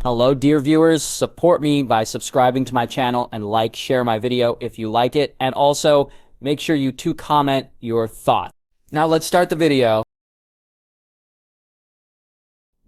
Hello, dear viewers. Support me by subscribing to my channel and share my video if you like it. And also, make sure you comment your thought. Now let's start the video.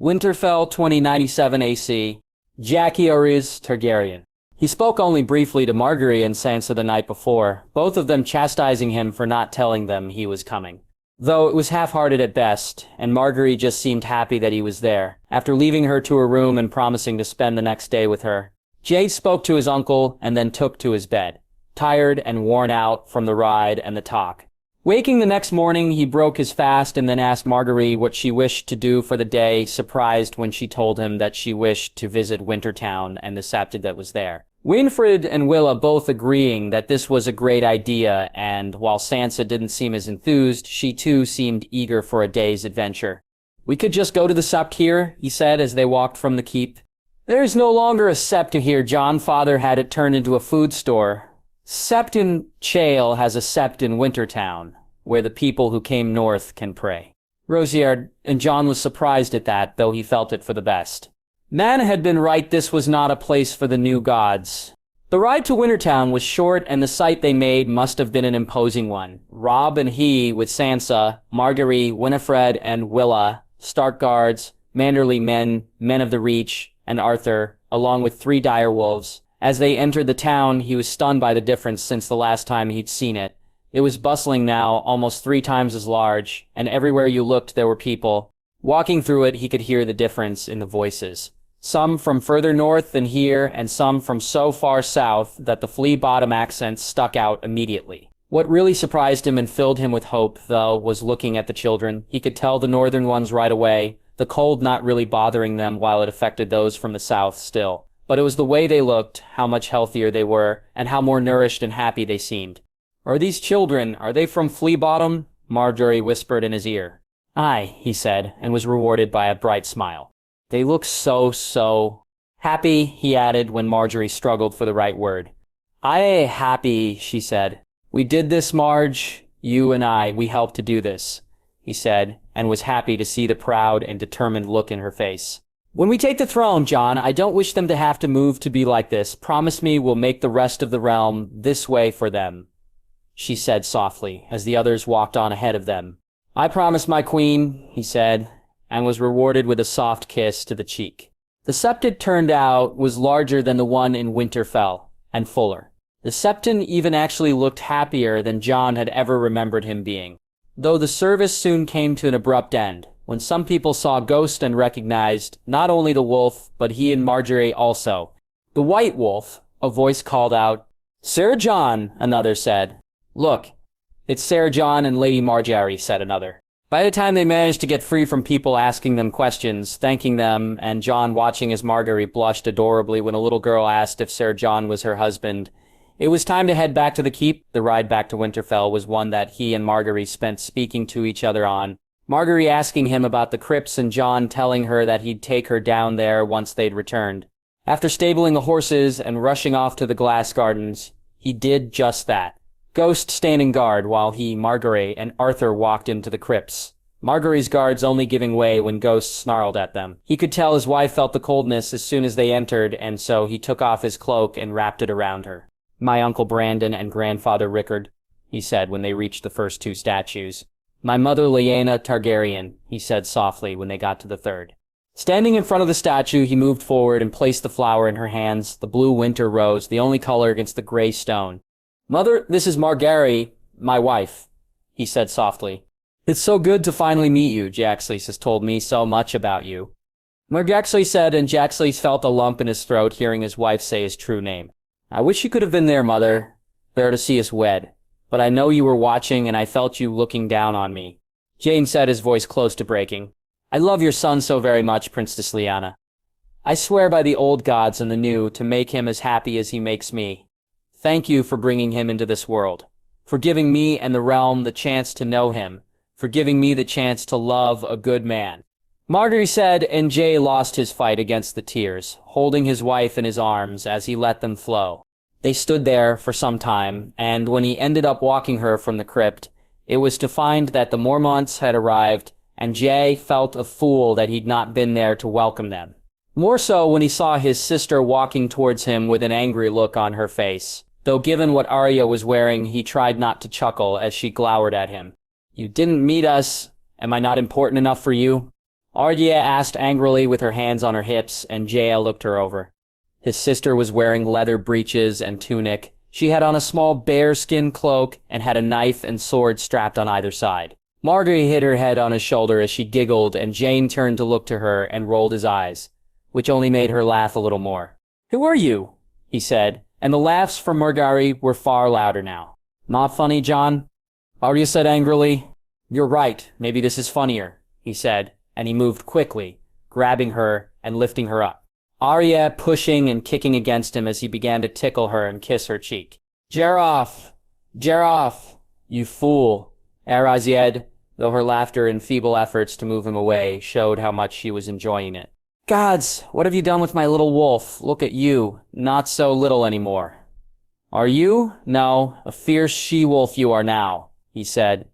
Winterfell 2097 AC. Jaehaerys Targaryen. He spoke only briefly to Margaery and Sansa the night before, both of them chastising him for not telling them he was coming. Though it was half-hearted at best, and Margaery just seemed happy that he was there, after leaving her to her room and promising to spend the next day with her. Jae spoke to his uncle and then took to his bed, tired and worn out from the ride and the talk. Waking the next morning, he broke his fast and then asked Margaery what she wished to do for the day, surprised when she told him that she wished to visit Wintertown and the Septon that was there. Winfred and Willa both agreeing that this was a great idea, and while Sansa didn't seem as enthused, she too seemed eager for a day's adventure. "We could just go to the Sept here," he said as they walked from the keep. "There is no longer a Sept here, Jon. Father had it turned into a food store. Septon Chale has a Sept in Wintertown, where the people who came north can pray." Rhaegar, and Jon was surprised at that, though he felt it for the best. Man had been right, this was not a place for the new gods. The ride to Wintertown was short, and the sight they made must have been an imposing one. Robb and he, with Sansa, Margaery, Winifred, and Willa, Stark guards, Manderly men, men of the Reach, and Arthur, along with 3 direwolves. As they entered the town, he was stunned by the difference since the last time he'd seen it. It was bustling now, almost 3 times as large, and everywhere you looked there were people. Walking through it, he could hear the difference in the voices. Some from further north than here, and some from so far south that the flea-bottom accents stuck out immediately. What really surprised him and filled him with hope, though, was looking at the children. He could tell the northern ones right away, the cold not really bothering them while it affected those from the south still. But it was the way they looked, how much healthier they were, and how more nourished and happy they seemed. "Are these children, are they from Flea-bottom?" Marjorie whispered in his ear. "Aye," he said, and was rewarded by a bright smile. "They look so happy," he added when Marjorie struggled for the right word. "Aye, happy," she said. "We did this, Marge. You and I, we helped to do this," he said, and was happy to see the proud and determined look in her face. "When we take the throne, Jon, I don't wish them to have to move to be like this. Promise me we'll make the rest of the realm this way for them," she said softly, as the others walked on ahead of them. "I promise, my queen," he said, and was rewarded with a soft kiss to the cheek. The Sept, it turned out, was larger than the one in Winterfell, and fuller. The Septon even actually looked happier than Jon had ever remembered him being. Though the service soon came to an abrupt end, when some people saw Ghost and recognized not only the wolf, but he and Marjorie also. "The White Wolf," a voice called out. "Sir Jon," another said. "Look, it's Sir Jon and Lady Marjorie," said another. By the time they managed to get free from people asking them questions, thanking them, and Jon watching as Margaery blushed adorably when a little girl asked if Sir Jon was her husband, it was time to head back to the keep. The ride back to Winterfell was one that he and Margaery spent speaking to each other on. Margaery asking him about the crypts and Jon telling her that he'd take her down there once they'd returned. After stabling the horses and rushing off to the glass gardens, he did just that. Ghost standing guard while he, Margaery, and Arthur walked into the crypts. Margaery's guards only giving way when Ghost snarled at them. He could tell his wife felt the coldness as soon as they entered, and so he took off his cloak and wrapped it around her. "My Uncle Brandon and Grandfather Rickard," he said when they reached the first 2 statues. "My mother Lyanna Targaryen," he said softly when they got to the third. Standing in front of the statue, he moved forward and placed the flower in her hands, the blue winter rose, the only color against the gray stone. "Mother, this is Margaery, my wife," he said softly. "It's so good to finally meet you. Jaxley has told me so much about you." Margaery said, and Jaxley felt a lump in his throat hearing his wife say his true name. "I wish you could have been there, Mother, there to see us wed. But I know you were watching, and I felt you looking down on me." Jane said, his voice close to breaking. "I love your son so very much, Princess Lyanna. I swear by the old gods and the new to make him as happy as he makes me. Thank you for bringing him into this world, for giving me and the realm the chance to know him, for giving me the chance to love a good man." Margaery said, and Jay lost his fight against the tears, holding his wife in his arms as he let them flow. They stood there for some time, and when he ended up walking her from the crypt, it was to find that the Mormonts had arrived, and Jay felt a fool that he'd not been there to welcome them. More so when he saw his sister walking towards him with an angry look on her face. Though given what Arya was wearing, he tried not to chuckle as she glowered at him. "You didn't meet us. Am I not important enough for you?" Arya asked angrily with her hands on her hips, and Jael looked her over. His sister was wearing leather breeches and tunic. She had on a small bearskin cloak and had a knife and sword strapped on either side. Margaery hid her head on his shoulder as she giggled, and Jaime turned to look to her and rolled his eyes, which only made her laugh a little more. "Who are you?" he said, and the laughs from Margaery were far louder now. "Not funny, Jon?" Arya said angrily. "You're right, maybe this is funnier," he said, and he moved quickly, grabbing her and lifting her up. Arya pushing and kicking against him as he began to tickle her and kiss her cheek. "Geralt! Geralt! You fool!" Arazied, though her laughter and feeble efforts to move him away showed how much she was enjoying it. "Gods, what have you done with my little wolf? Look at you, not so little anymore." "Are you? No, a fierce she-wolf you are now," he said,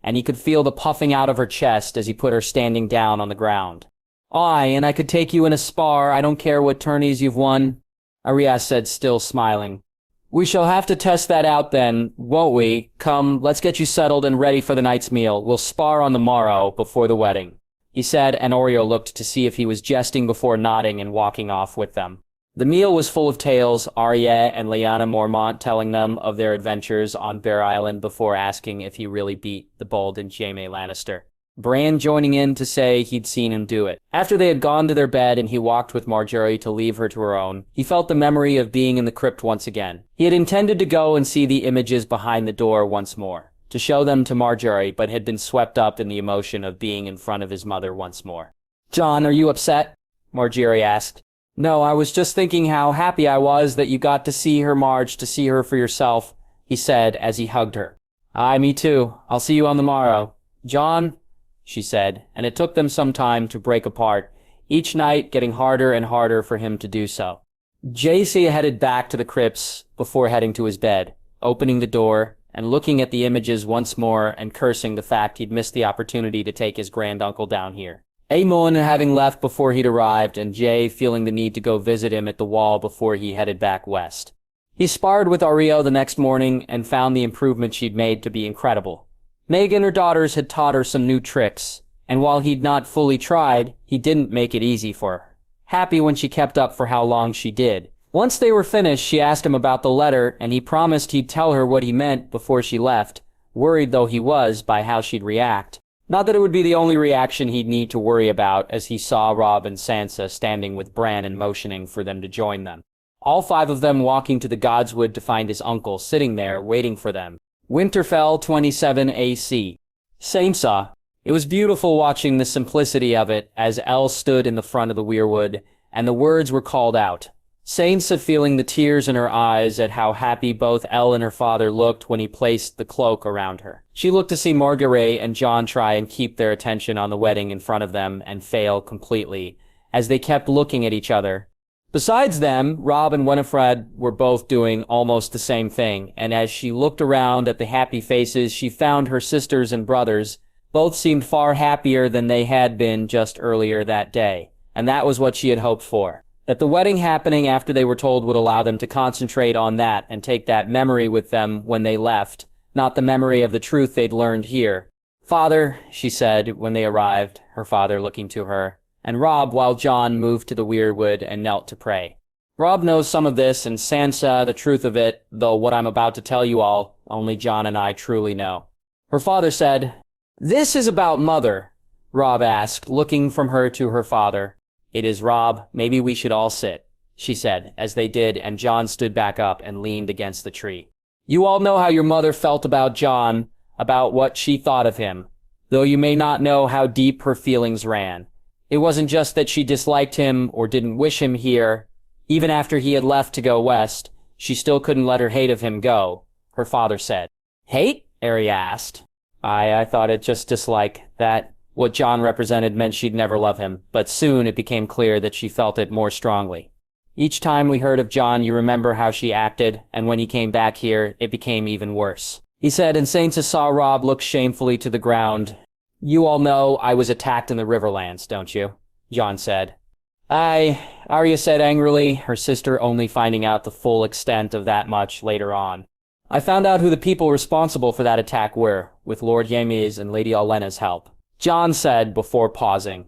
and he could feel the puffing out of her chest as he put her standing down on the ground. "Aye, and I could take you in a spar, I don't care what tourneys you've won," Arya said, still smiling. "We shall have to test that out then, won't we? Come, let's get you settled and ready for the night's meal. We'll spar on the morrow, before the wedding," he said, and Oreo looked to see if he was jesting before nodding and walking off with them. The meal was full of tales, Arya and Lyanna Mormont telling them of their adventures on Bear Island before asking if he really beat the bold and Jaime Lannister. Bran joining in to say he'd seen him do it. After they had gone to their bed and he walked with Marjorie to leave her to her own, he felt the memory of being in the crypt once again. He had intended to go and see the images behind the door once more, to show them to Marjorie, but had been swept up in the emotion of being in front of his mother once more. "Jon, are you upset?" Marjorie asked. "No, I was just thinking how happy I was that you got to see her, Marge, to see her for yourself," he said as he hugged her. "Aye, me too. I'll see you on the morrow." "Jon," she said, and it took them some time to break apart, each night getting harder and harder for him to do so. Jace headed back to the crypts before heading to his bed, opening the door and looking at the images once more and cursing the fact he'd missed the opportunity to take his granduncle down here. Aemon having left before he'd arrived, and Jay feeling the need to go visit him at the wall before he headed back west. He sparred with Arya the next morning and found the improvement she'd made to be incredible. Meg and her daughters had taught her some new tricks, and while he'd not fully tried, he didn't make it easy for her. Happy when she kept up for how long she did. Once they were finished, she asked him about the letter, and he promised he'd tell her what he meant before she left, worried though he was by how she'd react. Not that it would be the only reaction he'd need to worry about as he saw Robb and Sansa standing with Bran and motioning for them to join them. All five of them walking to the Godswood to find his uncle sitting there waiting for them. Winterfell 27 AC. Sansa. It was beautiful watching the simplicity of it as Elle stood in the front of the weirwood, and the words were called out. Sansa feeling the tears in her eyes at how happy both Elle and her father looked when he placed the cloak around her. She looked to see Margaery and Jon try and keep their attention on the wedding in front of them and fail completely, as they kept looking at each other. Besides them, Robb and Winifred were both doing almost the same thing, and as she looked around at the happy faces, she found her sisters and brothers. Both seemed far happier than they had been just earlier that day, and that was what she had hoped for. That the wedding happening after they were told would allow them to concentrate on that and take that memory with them when they left, not the memory of the truth they'd learned here. "Father," she said when they arrived, her father looking to her, and Robb while Jon moved to the weirwood and knelt to pray. Robb knows some of this, and Sansa the truth of it, though what I'm about to tell you all, only Jon and I truly know. Her father said, "This is about Mother," Robb asked, looking from her to her father. "It is, Robb. Maybe we should all sit," she said, as they did, and Jon stood back up and leaned against the tree. "You all know how your mother felt about Jon, about what she thought of him, though you may not know how deep her feelings ran. It wasn't just that she disliked him or didn't wish him here. Even after he had left to go west, she still couldn't let her hate of him go," her father said. "Hate?" Arya asked. I thought it just dislike. That what Jon represented meant she'd never love him, but soon it became clear that she felt it more strongly. Each time we heard of Jon, you remember how she acted, and when he came back here, it became even worse," he said, and Sansa saw Robb look shamefully to the ground. "You all know I was attacked in the Riverlands, don't you?" Jon said. Arya said angrily, her sister only finding out the full extent of that much later on. I found out who the people responsible for that attack were, with Lord Jaime's and Lady Olenna's help. Jon said before pausing.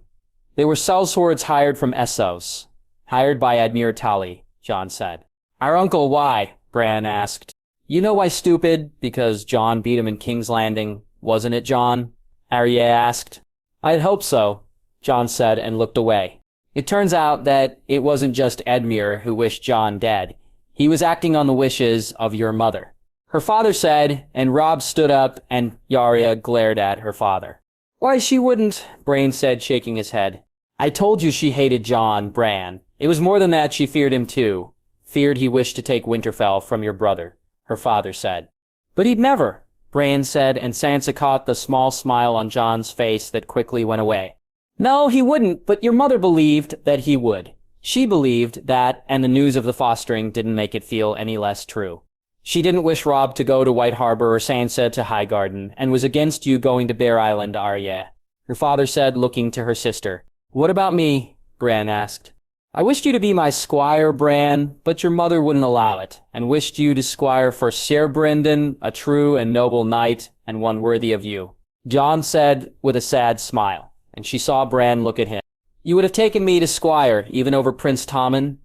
They were sellswords hired from Essos. Hired by Admir Tali, Jon said. Our uncle, why? Bran asked. You know why, stupid? Because Jon beat him in King's Landing, wasn't it, Jon? Arya asked. I'd hope so, Jon said and looked away. It turns out that it wasn't just Edmure who wished Jon dead. He was acting on the wishes of your mother. Her father said, and Robb stood up and Arya glared at her father. Why, she wouldn't, Bran said, shaking his head. I told you she hated Jon, Bran. It was more than that, she feared him too. Feared he wished to take Winterfell from your brother, her father said. But he'd never, Bran said, and Sansa caught the small smile on Jon's face that quickly went away. No, he wouldn't, but your mother believed that he would. She believed that, and the news of the fostering didn't make it feel any less true. She didn't wish Robb to go to White Harbor or Sansa to Highgarden, and was against you going to Bear Island, Arya. Her father said, looking to her sister. What about me? Bran asked. I wished you to be my squire, Bran, but your mother wouldn't allow it, and wished you to squire for Ser Brynden, a true and noble knight, and one worthy of you. Jon said with a sad smile, and she saw Bran look at him. You would have taken me to squire, even over Prince Tommen?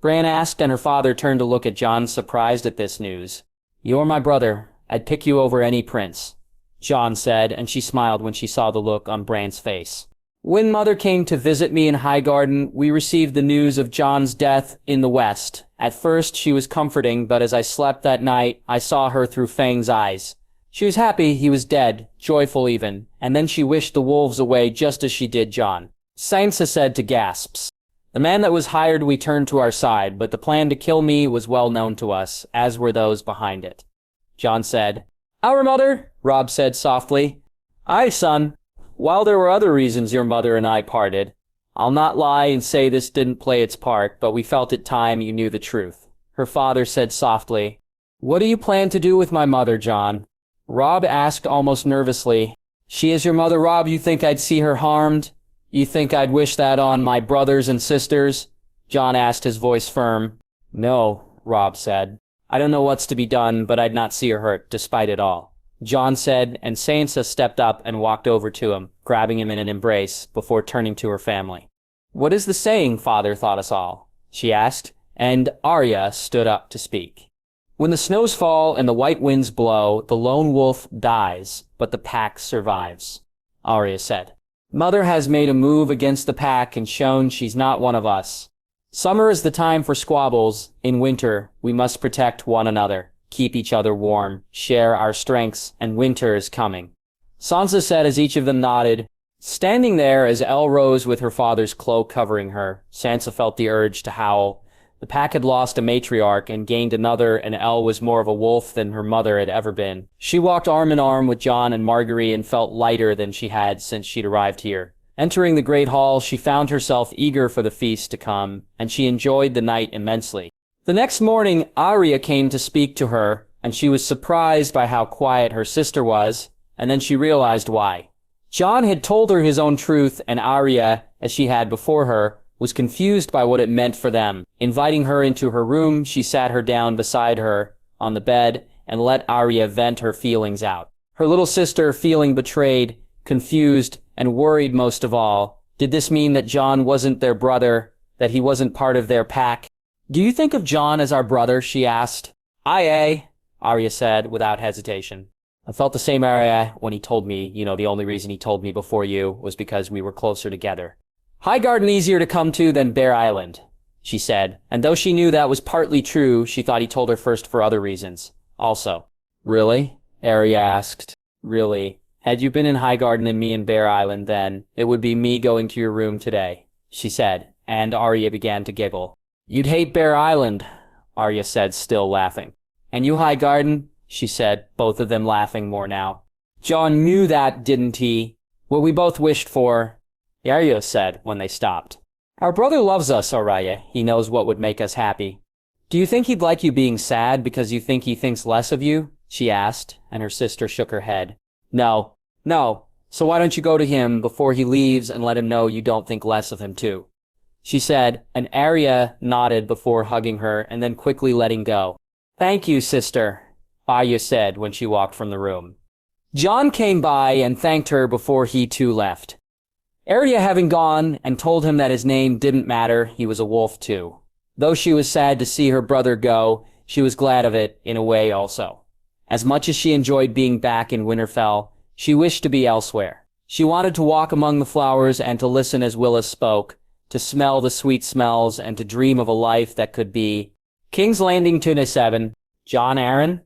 Bran asked, and her father turned to look at Jon, surprised at this news. You're my brother. I'd pick you over any prince, Jon said, and she smiled when she saw the look on Bran's face. When Mother came to visit me in Highgarden, we received the news of Jon's death in the west. At first, she was comforting, but as I slept that night, I saw her through Fang's eyes. She was happy he was dead, joyful even, and then she wished the wolves away just as she did Jon. Sansa said to gasps. The man that was hired we turned to our side, but the plan to kill me was well known to us, as were those behind it. Jon said. Our mother, Robb said softly. Aye, son. While there were other reasons your mother and I parted, I'll not lie and say this didn't play its part, but we felt it time you knew the truth. Her father said softly. What do you plan to do with my mother, Jon? Robb asked almost nervously. She is your mother, Robb. You think I'd see her harmed? You think I'd wish that on my brothers and sisters? Jon asked, his voice firm. No, Robb said. I don't know what's to be done, but I'd not see her hurt, despite it all. Jon said, and Sansa stepped up and walked over to him, grabbing him in an embrace, before turning to her family. What is the saying, Father taught us all? She asked, and Arya stood up to speak. When the snows fall and the white winds blow, the lone wolf dies, but the pack survives, Arya said. Mother has made a move against the pack and shown she's not one of us. Summer is the time for squabbles. In winter, we must protect one another, keep each other warm, share our strengths, and winter is coming. Sansa said as each of them nodded. Standing there as Elle rose with her father's cloak covering her, Sansa felt the urge to howl. The pack had lost a matriarch and gained another, and Elle was more of a wolf than her mother had ever been. She walked arm in arm with Jon and Margaery and felt lighter than she had since she'd arrived here. Entering the great hall, she found herself eager for the feast to come, and she enjoyed the night immensely. The next morning, Arya came to speak to her, and she was surprised by how quiet her sister was, and then she realized why. Jon had told her his own truth, and Arya, as she had before her, was confused by what it meant for them. Inviting her into her room, she sat her down beside her on the bed and let Arya vent her feelings out. Her little sister, feeling betrayed, confused, and worried most of all. Did this mean that Jon wasn't their brother, that he wasn't part of their pack? Do you think of Jon as our brother? She asked. Aye, Arya said without hesitation. I felt the same Arya when he told me, the only reason he told me before you was because we were closer together. Highgarden easier to come to than Bear Island, she said, and though she knew that was partly true, she thought he told her first for other reasons. Also. Really? Arya asked. Really? Had you been in Highgarden and me in Bear Island then, it would be me going to your room today, she said, and Arya began to giggle. You'd hate Bear Island, Arya said, still laughing. And you Highgarden, she said, both of them laughing more now. Jon knew that, didn't he? What we both wished for, Arya said when they stopped. Our brother loves us, Arya. He knows what would make us happy. Do you think he'd like you being sad because you think he thinks less of you? She asked, and her sister shook her head. No. So why don't you go to him before he leaves and let him know you don't think less of him too? she said, and Arya nodded before hugging her and then quickly letting go. "Thank you, sister," Arya said when she walked from the room. Jon came by and thanked her before he too left. Arya having gone and told him that his name didn't matter, he was a wolf too. Though she was sad to see her brother go, she was glad of it in a way also. As much as she enjoyed being back in Winterfell, she wished to be elsewhere. She wanted to walk among the flowers and to listen as Willis spoke, to smell the sweet smells and to dream of a life that could be. King's Landing 2-7, Jon Arryn?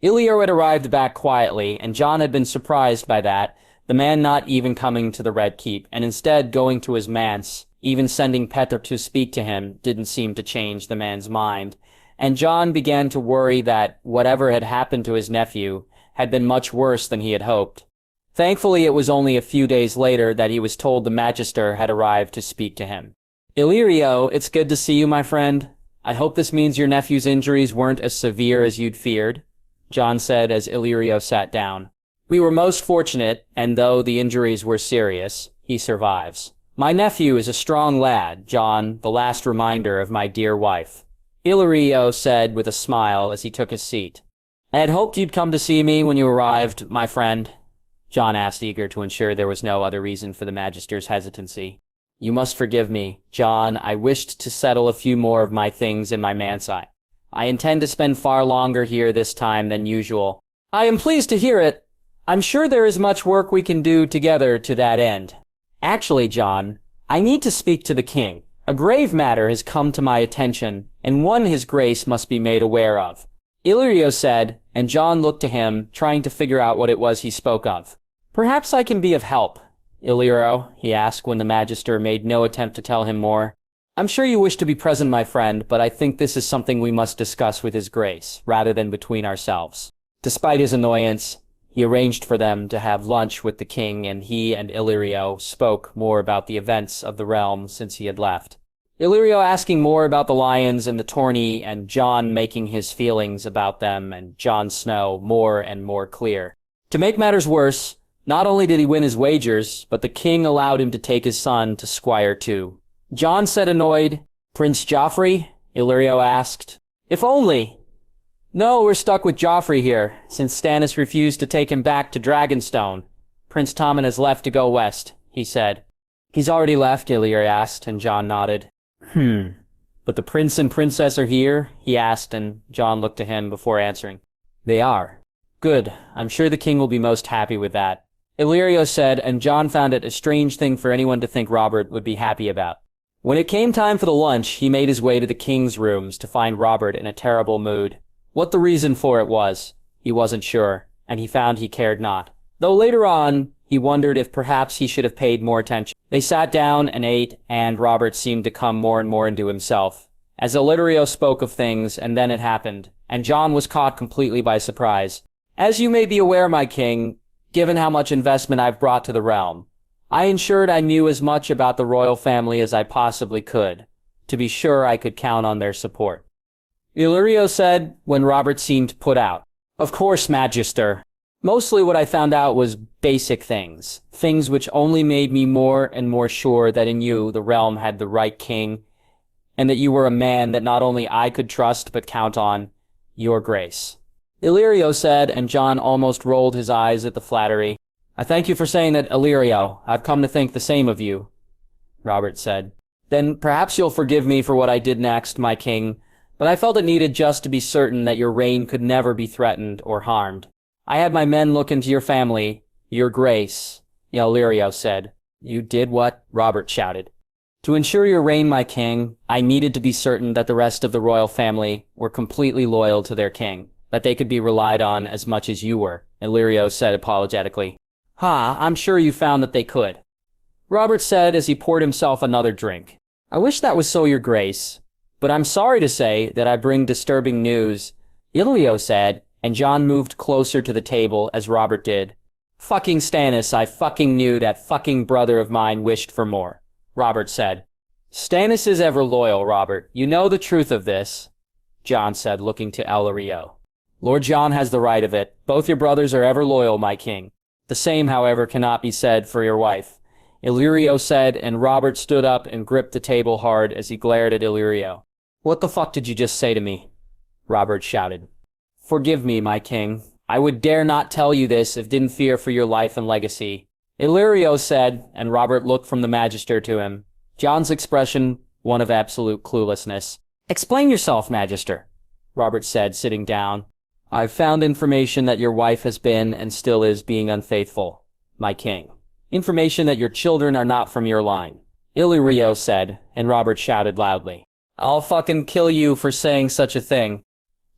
Illyrio had arrived back quietly, and Jon had been surprised by that, the man not even coming to the Red Keep, and instead going to his manse. Even sending Petter to speak to him didn't seem to change the man's mind, and Jon began to worry that whatever had happened to his nephew had been much worse than he had hoped. Thankfully, it was only a few days later that he was told the Magister had arrived to speak to him. "Illyrio, it's good to see you, my friend. I hope this means your nephew's injuries weren't as severe as you'd feared," Jon said as Illyrio sat down. "We were most fortunate, and though the injuries were serious, he survives. My nephew is a strong lad, Jon, the last reminder of my dear wife," Illyrio said with a smile as he took his seat. "I had hoped you'd come to see me when you arrived, my friend," Jon asked, eager to ensure there was no other reason for the Magister's hesitancy. "You must forgive me, Jon. I wished to settle a few more of my things in my manse. I intend to spend far longer here this time than usual." "I am pleased to hear it. I'm sure there is much work we can do together to that end. Actually, Jon, I need to speak to the king. A grave matter has come to my attention, and one his grace must be made aware of," Illyrio said, and Jon looked to him, trying to figure out what it was he spoke of. "Perhaps I can be of help, Illyrio," he asked when the Magister made no attempt to tell him more. "I'm sure you wish to be present, my friend, but I think this is something we must discuss with his grace, rather than between ourselves." Despite his annoyance, he arranged for them to have lunch with the king, and he and Illyrio spoke more about the events of the realm since he had left. Illyrio asking more about the lions and the tourney, and Jon making his feelings about them and Jon Snow more and more clear. To make matters worse, not only did he win his wagers, but the king allowed him to take his son to Squire too. Jon said annoyed, "Prince Joffrey?" Illyrio asked. "If only." "No, we're stuck with Joffrey here, since Stannis refused to take him back to Dragonstone. Prince Tommen has left to go west," he said. "He's already left?" Illyrio asked, and Jon nodded. But the prince and princess are here?" he asked, and Jon looked to him before answering. "They are." "Good. I'm sure the king will be most happy with that," Illyrio said, and Jon found it a strange thing for anyone to think Robert would be happy about. When it came time for the lunch, he made his way to the king's rooms to find Robert in a terrible mood. What the reason for it was, he wasn't sure, and he found he cared not. Though later on, he wondered if perhaps he should have paid more attention. They sat down and ate, and Robert seemed to come more and more into himself. As Illyrio spoke of things, and then it happened, and Jon was caught completely by surprise. "As you may be aware, my king, given how much investment I've brought to the realm, I ensured I knew as much about the royal family as I possibly could, to be sure I could count on their support," Illyrio said when Robert seemed put out. "Of course, Magister. Mostly what I found out was basic things, things which only made me more and more sure that in you the realm had the right king, and that you were a man that not only I could trust but count on, your grace," Illyrio said, and Jon almost rolled his eyes at the flattery. "I thank you for saying that, Illyrio. I've come to think the same of you," Robert said. "Then perhaps you'll forgive me for what I did next, my king, but I felt it needed just to be certain that your reign could never be threatened or harmed. I had my men look into your family, your grace," Illyrio said. "You did what?" Robert shouted. "To ensure your reign, my king, I needed to be certain that the rest of the royal family were completely loyal to their king, that they could be relied on as much as you were," Illyrio said apologetically. I'm sure you found that they could," Robert said as he poured himself another drink. "I wish that was so, your grace, but I'm sorry to say that I bring disturbing news," Illyrio said, and Jon moved closer to the table as Robert did. "Fucking Stannis, I fucking knew that fucking brother of mine wished for more," Robert said. "Stannis is ever loyal, Robert. You know the truth of this," Jon said, looking to Illyrio. "Lord Jon has the right of it. Both your brothers are ever loyal, my king. The same, however, cannot be said for your wife. Illyrio said, and Robert stood up and gripped the table hard as he glared at Illyrio. What the fuck did you just say to me? Robert shouted. Forgive me, my king. I would dare not tell you this if didn't fear for your life and legacy. Illyrio said, and Robert looked from the Magister to him. Jon's expression, one of absolute cluelessness. Explain yourself, Magister, Robert said, sitting down. I've found information that your wife has been and still is being unfaithful, my king. Information that your children are not from your line. Illyrio said, and Robert shouted loudly. I'll fucking kill you for saying such a thing.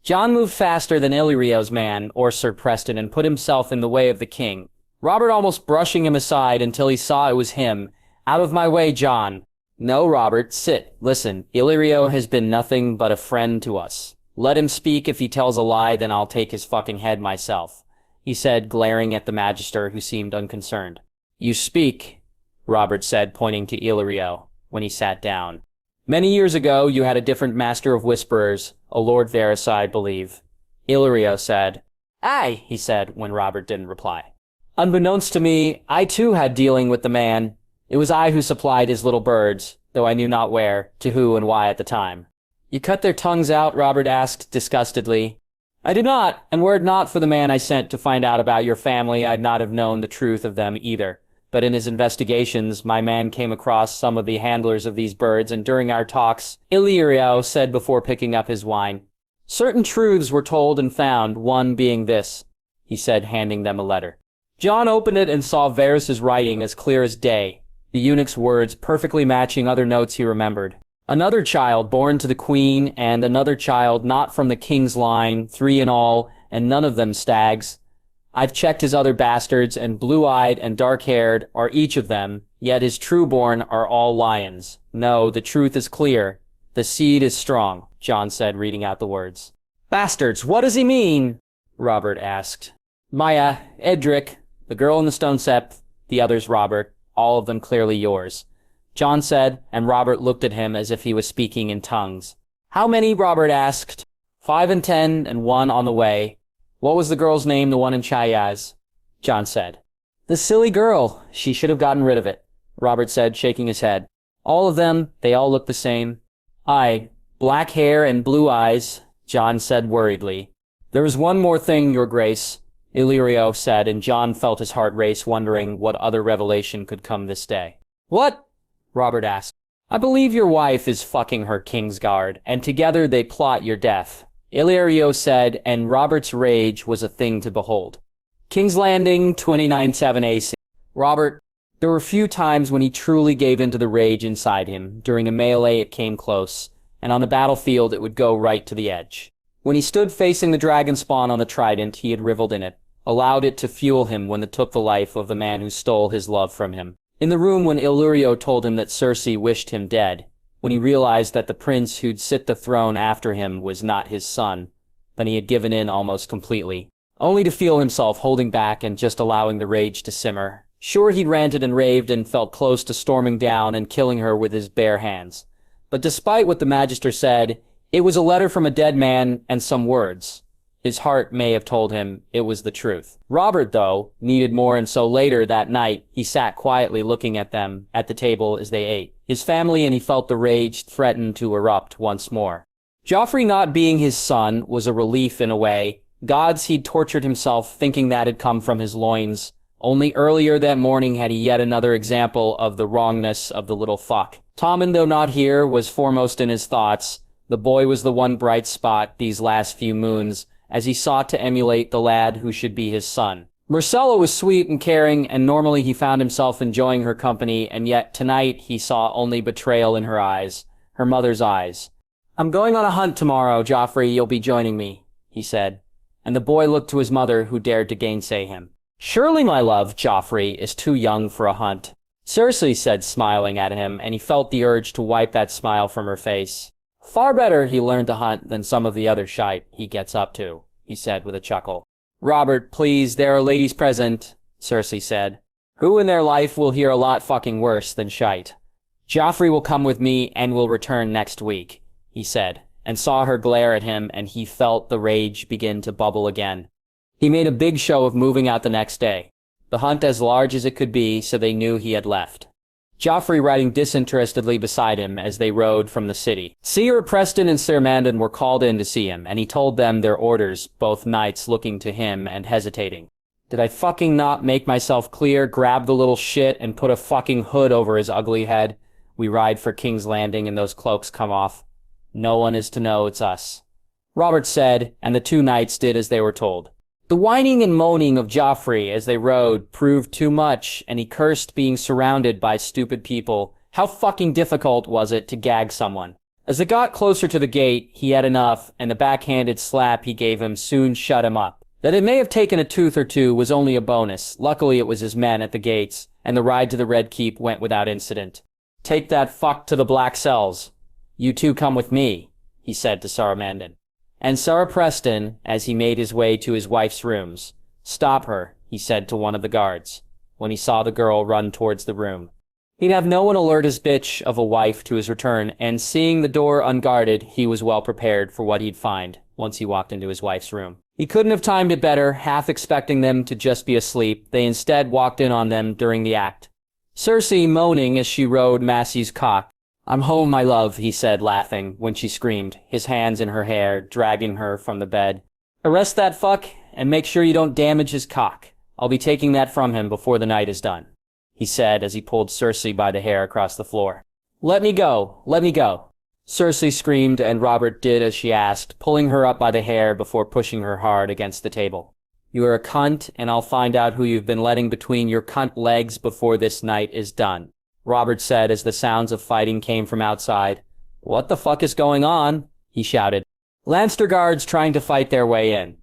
Jon moved faster than Illyrio's man, or Sir Preston, and put himself in the way of the king, Robert almost brushing him aside until he saw it was him. Out of my way, Jon. No, Robert, sit. Listen, Illyrio has been nothing but a friend to us. Let him speak. If he tells a lie, then I'll take his fucking head myself, he said, glaring at the Magister, who seemed unconcerned. You speak, Robert said, pointing to Illyrio, when he sat down. Many years ago, you had a different Master of Whisperers, a Lord Varys, I believe. Illyrio said. Aye, he said, when Robert didn't reply. Unbeknownst to me, I too had dealing with the man. It was I who supplied his little birds, though I knew not where, to who and why at the time. You cut their tongues out? Robert asked disgustedly. I did not, and were it not for the man I sent to find out about your family, I'd not have known the truth of them either. But in his investigations, my man came across some of the handlers of these birds, and during our talks, Illyrio said before picking up his wine, certain truths were told and found, one being this, he said, handing them a letter. Jon opened it and saw Varys' writing as clear as day, the eunuch's words perfectly matching other notes he remembered. Another child born to the queen, and another child not from the king's line, 3 in all, and none of them stags. I've checked his other bastards, and blue-eyed and dark-haired are each of them, yet his true-born are all lions. No, the truth is clear. The seed is strong, Jon said, reading out the words. Bastards, what does he mean? Robert asked. Maya, Edric, the girl in the stone scepter, the others Robert, all of them clearly yours, Jon said, and Robert looked at him as if he was speaking in tongues. How many? Robert asked. 5 and 10, and 1 on the way. What was the girl's name, the one in Chayaz? Jon said. The silly girl. She should have gotten rid of it, Robert said, shaking his head. All of them, they all look the same. Aye, black hair and blue eyes, Jon said worriedly. There is one more thing, your grace, Illyrio said, and Jon felt his heart race, wondering what other revelation could come this day. What? Robert asked. I believe your wife is fucking her Kingsguard, and together they plot your death, Illyrio said, and Robert's rage was a thing to behold. King's Landing, 29/7 AC. Robert, there were few times when he truly gave in to the rage inside him. During a melee it came close, and on the battlefield it would go right to the edge. When he stood facing the dragon spawn on the trident, he had reveled in it, allowed it to fuel him when it took the life of the man who stole his love from him. In the room when Illyrio told him that Cersei wished him dead, when he realized that the prince who'd sit the throne after him was not his son, then he had given in almost completely, only to feel himself holding back and just allowing the rage to simmer. Sure, he'd ranted and raved and felt close to storming down and killing her with his bare hands. But despite what the Magister said, it was a letter from a dead man and some words. His heart may have told him it was the truth. Robert, though, needed more, and so later that night, he sat quietly looking at them at the table as they ate. His family, and he felt the rage threaten to erupt once more. Joffrey not being his son was a relief in a way. Gods, he'd tortured himself thinking that had come from his loins. Only earlier that morning had he yet another example of the wrongness of the little fuck. Tommen, though not here, was foremost in his thoughts. The boy was the one bright spot these last few moons, as he sought to emulate the lad who should be his son. Myrcella was sweet and caring, and normally he found himself enjoying her company, and yet tonight he saw only betrayal in her eyes, her mother's eyes. I'm going on a hunt tomorrow, Joffrey, you'll be joining me, he said, and the boy looked to his mother, who dared to gainsay him. Surely, my love, Joffrey is too young for a hunt, Cersei said, smiling at him, and he felt the urge to wipe that smile from her face. Far better he learned to hunt than some of the other shite he gets up to, he said with a chuckle. Robert, please, there are ladies present, Cersei said. Who in their life will hear a lot fucking worse than shite? Joffrey will come with me and will return next week, he said, and saw her glare at him, and he felt the rage begin to bubble again. He made a big show of moving out the next day, the hunt as large as it could be, so they knew he had left. Joffrey riding disinterestedly beside him as they rode from the city. Seer Preston and Ser Mandon were called in to see him, and he told them their orders, both knights looking to him and hesitating. Did I fucking not make myself clear, grab the little shit, and put a fucking hood over his ugly head? We ride for King's Landing and those cloaks come off. No one is to know it's us. Robert said, and the two knights did as they were told. The whining and moaning of Joffrey as they rode proved too much, and he cursed being surrounded by stupid people. How fucking difficult was it to gag someone? As they got closer to the gate, he had enough, and the backhanded slap he gave him soon shut him up. That it may have taken a tooth or two was only a bonus. Luckily it was his men at the gates, and the ride to the Red Keep went without incident. Take that fuck to the Black Cells. You two come with me, he said to Ser Mandon. And Ser Preston, as he made his way to his wife's rooms. Stop her, he said to one of the guards, when he saw the girl run towards the room. He'd have no one alert his bitch of a wife to his return, and seeing the door unguarded, he was well prepared for what he'd find once he walked into his wife's room. He couldn't have timed it better, half expecting them to just be asleep. They instead walked in on them during the act. Cersei moaning as she rode Massey's cock. I'm home, my love, he said, laughing, when she screamed, his hands in her hair, dragging her from the bed. Arrest that fuck, and make sure you don't damage his cock. I'll be taking that from him before the night is done, he said as he pulled Cersei by the hair across the floor. Let me go, let me go. Cersei screamed, and Robert did as she asked, pulling her up by the hair before pushing her hard against the table. You are a cunt, and I'll find out who you've been letting between your cunt legs before this night is done, Robert said as the sounds of fighting came from outside. What the fuck is going on? He shouted. Lannister guards trying to fight their way in.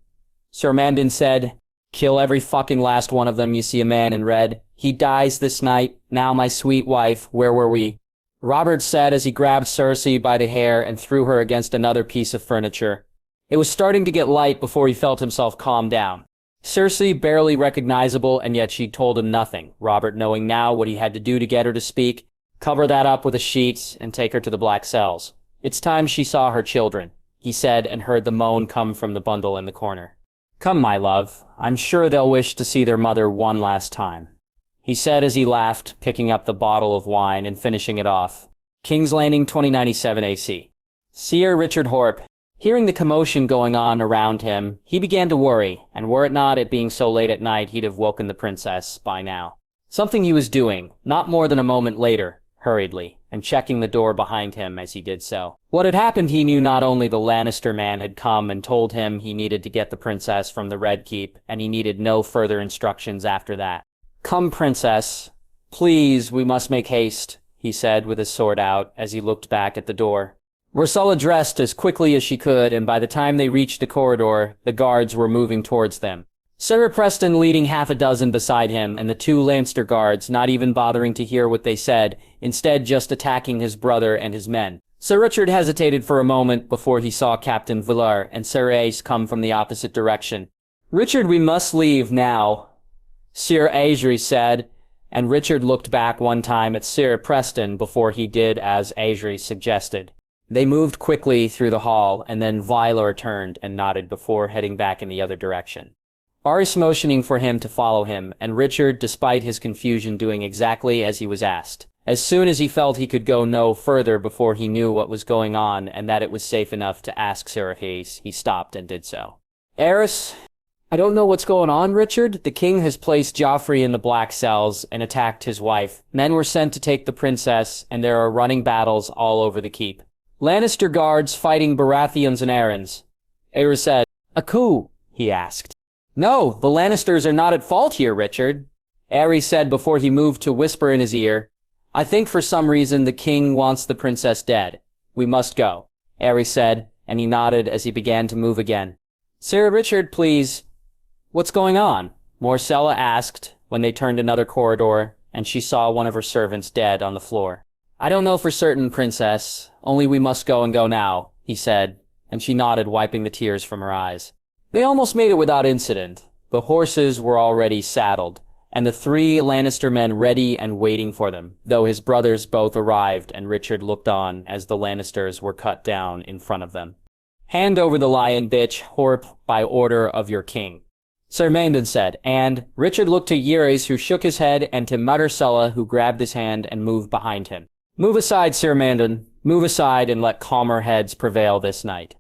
Ser Mandon said, Kill every fucking last one of them you see a man in red. He dies this night. Now my sweet wife, where were we? Robert said as he grabbed Cersei by the hair and threw her against another piece of furniture. It was starting to get light before he felt himself calm down. Cersei barely recognizable, and yet she told him nothing, Robert knowing now what he had to do to get her to speak, cover that up with a sheet, and take her to the Black Cells. It's time she saw her children, he said, and heard the moan come from the bundle in the corner. Come, my love, I'm sure they'll wish to see their mother one last time, he said as he laughed, picking up the bottle of wine and finishing it off. King's Landing 2097 AC. Seer Richard Horp. Hearing the commotion going on around him, he began to worry, and were it not it being so late at night, he'd have woken the princess by now. Something he was doing, not more than a moment later, hurriedly, and checking the door behind him as he did so. What had happened he knew. Not only the Lannister man had come and told him he needed to get the princess from the Red Keep, and he needed no further instructions after that. Come, princess. Please, we must make haste, he said with his sword out as he looked back at the door. Ursula dressed as quickly as she could, and by the time they reached the corridor, the guards were moving towards them. Ser Preston leading half a dozen beside him, and the two Lannister guards not even bothering to hear what they said, instead just attacking his brother and his men. Sir Richard hesitated for a moment before he saw Captain Villar and Sir Ace come from the opposite direction. Richard, we must leave now, Sir Aesri said, and Richard looked back one time at Sir Preston before he did as Aesri suggested. They moved quickly through the hall, and then Villar turned and nodded before heading back in the other direction. Varys motioning for him to follow him, and Richard, despite his confusion, doing exactly as he was asked. As soon as he felt he could go no further before he knew what was going on and that it was safe enough to ask Sir Ace, he stopped and did so. Aerys, I don't know what's going on, Richard. The king has placed Joffrey in the Black Cells and attacked his wife. Men were sent to take the princess, and there are running battles all over the keep. Lannister guards fighting Baratheons and Arryns. Aerys said, A coup? He asked. No, the Lannisters are not at fault here, Richard, Aerys said before he moved to whisper in his ear. I think for some reason the king wants the princess dead. We must go, Aerys said, and he nodded as he began to move again. Sir Richard, please. What's going on? Morcella asked when they turned another corridor, and she saw one of her servants dead on the floor. I don't know for certain, princess. Only we must go and go now, he said, and she nodded, wiping the tears from her eyes. They almost made it without incident. The horses were already saddled, and the three Lannister men ready and waiting for them, though his brothers both arrived, and Richard looked on as the Lannisters were cut down in front of them. Hand over the lion, bitch, Horp, by order of your king. Sir Mandon said, and Richard looked to Yerys, who shook his head, and to Marcella, who grabbed his hand and moved behind him. Move aside, Sir Mandon. Move aside and let calmer heads prevail this night,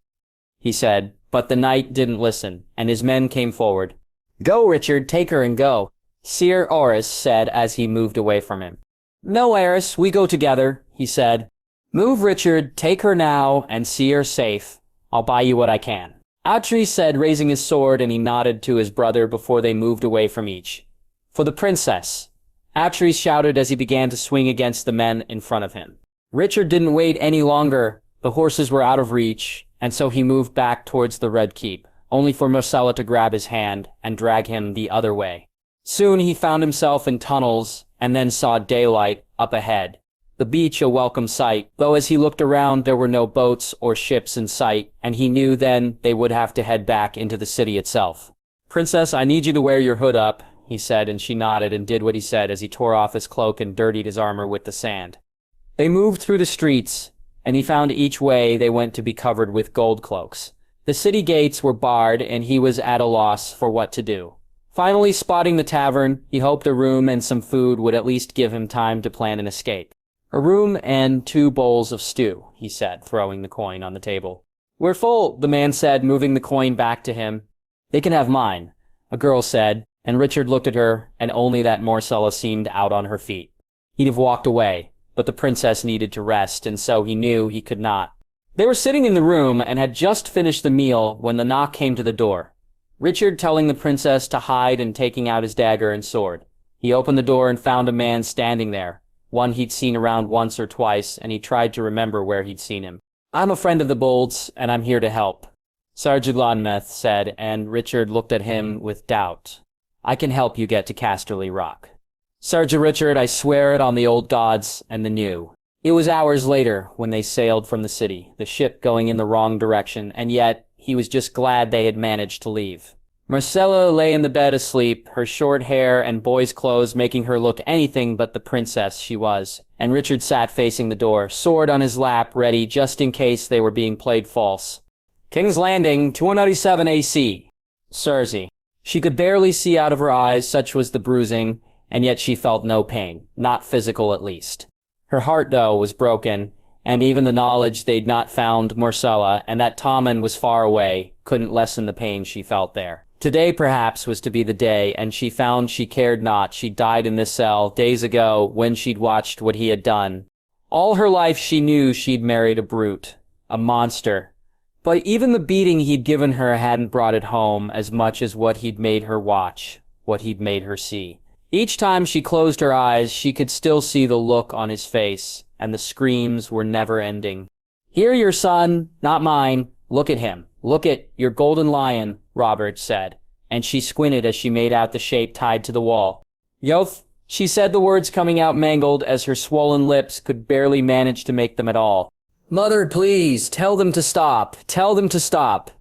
he said, but the knight didn't listen, and his men came forward. Go, Richard, take her and go, Sir Orys said as he moved away from him. No, Eris, we go together, he said. Move, Richard, take her now, and see her safe. I'll buy you what I can. Atri said, raising his sword, and he nodded to his brother before they moved away from each. For the princess, Atri shouted as he began to swing against the men in front of him. Richard didn't wait any longer. The horses were out of reach, and so he moved back towards the Red Keep, only for Marcella to grab his hand and drag him the other way. Soon he found himself in tunnels, and then saw daylight up ahead. The beach a welcome sight, though as he looked around there were no boats or ships in sight, and he knew then they would have to head back into the city itself. Princess, I need you to wear your hood up, he said, and she nodded and did what he said as he tore off his cloak and dirtied his armor with the sand. They moved through the streets, and he found each way they went to be covered with gold cloaks. The city gates were barred, and he was at a loss for what to do. Finally spotting the tavern, he hoped a room and some food would at least give him time to plan an escape. A room and 2 bowls of stew, he said, throwing the coin on the table. We're full, the man said, moving the coin back to him. They can have mine, a girl said, and Richard looked at her, and only that Marcella seemed out on her feet. He'd have walked away, but the princess needed to rest, and so he knew he could not. They were sitting in the room and had just finished the meal when the knock came to the door. Richard telling the princess to hide and taking out his dagger and sword. He opened the door and found a man standing there, one he'd seen around once or twice, and he tried to remember where he'd seen him. I'm a friend of the Bolds, and I'm here to help, Sergeant Lonmouth said, and Richard looked at him with doubt. I can help you get to Casterly Rock. Sergeant Richard, I swear it on the old gods and the new. It was hours later when they sailed from the city, the ship going in the wrong direction, and yet he was just glad they had managed to leave. Marcella lay in the bed asleep, her short hair and boy's clothes making her look anything but the princess she was, and Richard sat facing the door, sword on his lap, ready just in case they were being played false. King's Landing, 297 AC. Cersei. She could barely see out of her eyes, such was the bruising, and yet she felt no pain, not physical at least. Her heart, though, was broken, and even the knowledge they'd not found Marcella and that Tommen was far away couldn't lessen the pain she felt there. Today, perhaps, was to be the day, and she found she cared not. She died in this cell days ago when she'd watched what he had done. All her life she knew she'd married a brute, a monster. But even the beating he'd given her hadn't brought it home as much as what he'd made her watch, what he'd made her see. Each time she closed her eyes, she could still see the look on his face, and the screams were never ending. Here, your son, not mine. Look at him. Look at your golden lion, Robert said, and she squinted as she made out the shape tied to the wall. Yoth, she said, the words coming out mangled as her swollen lips could barely manage to make them at all. Mother, please, tell them to stop. Tell them to stop.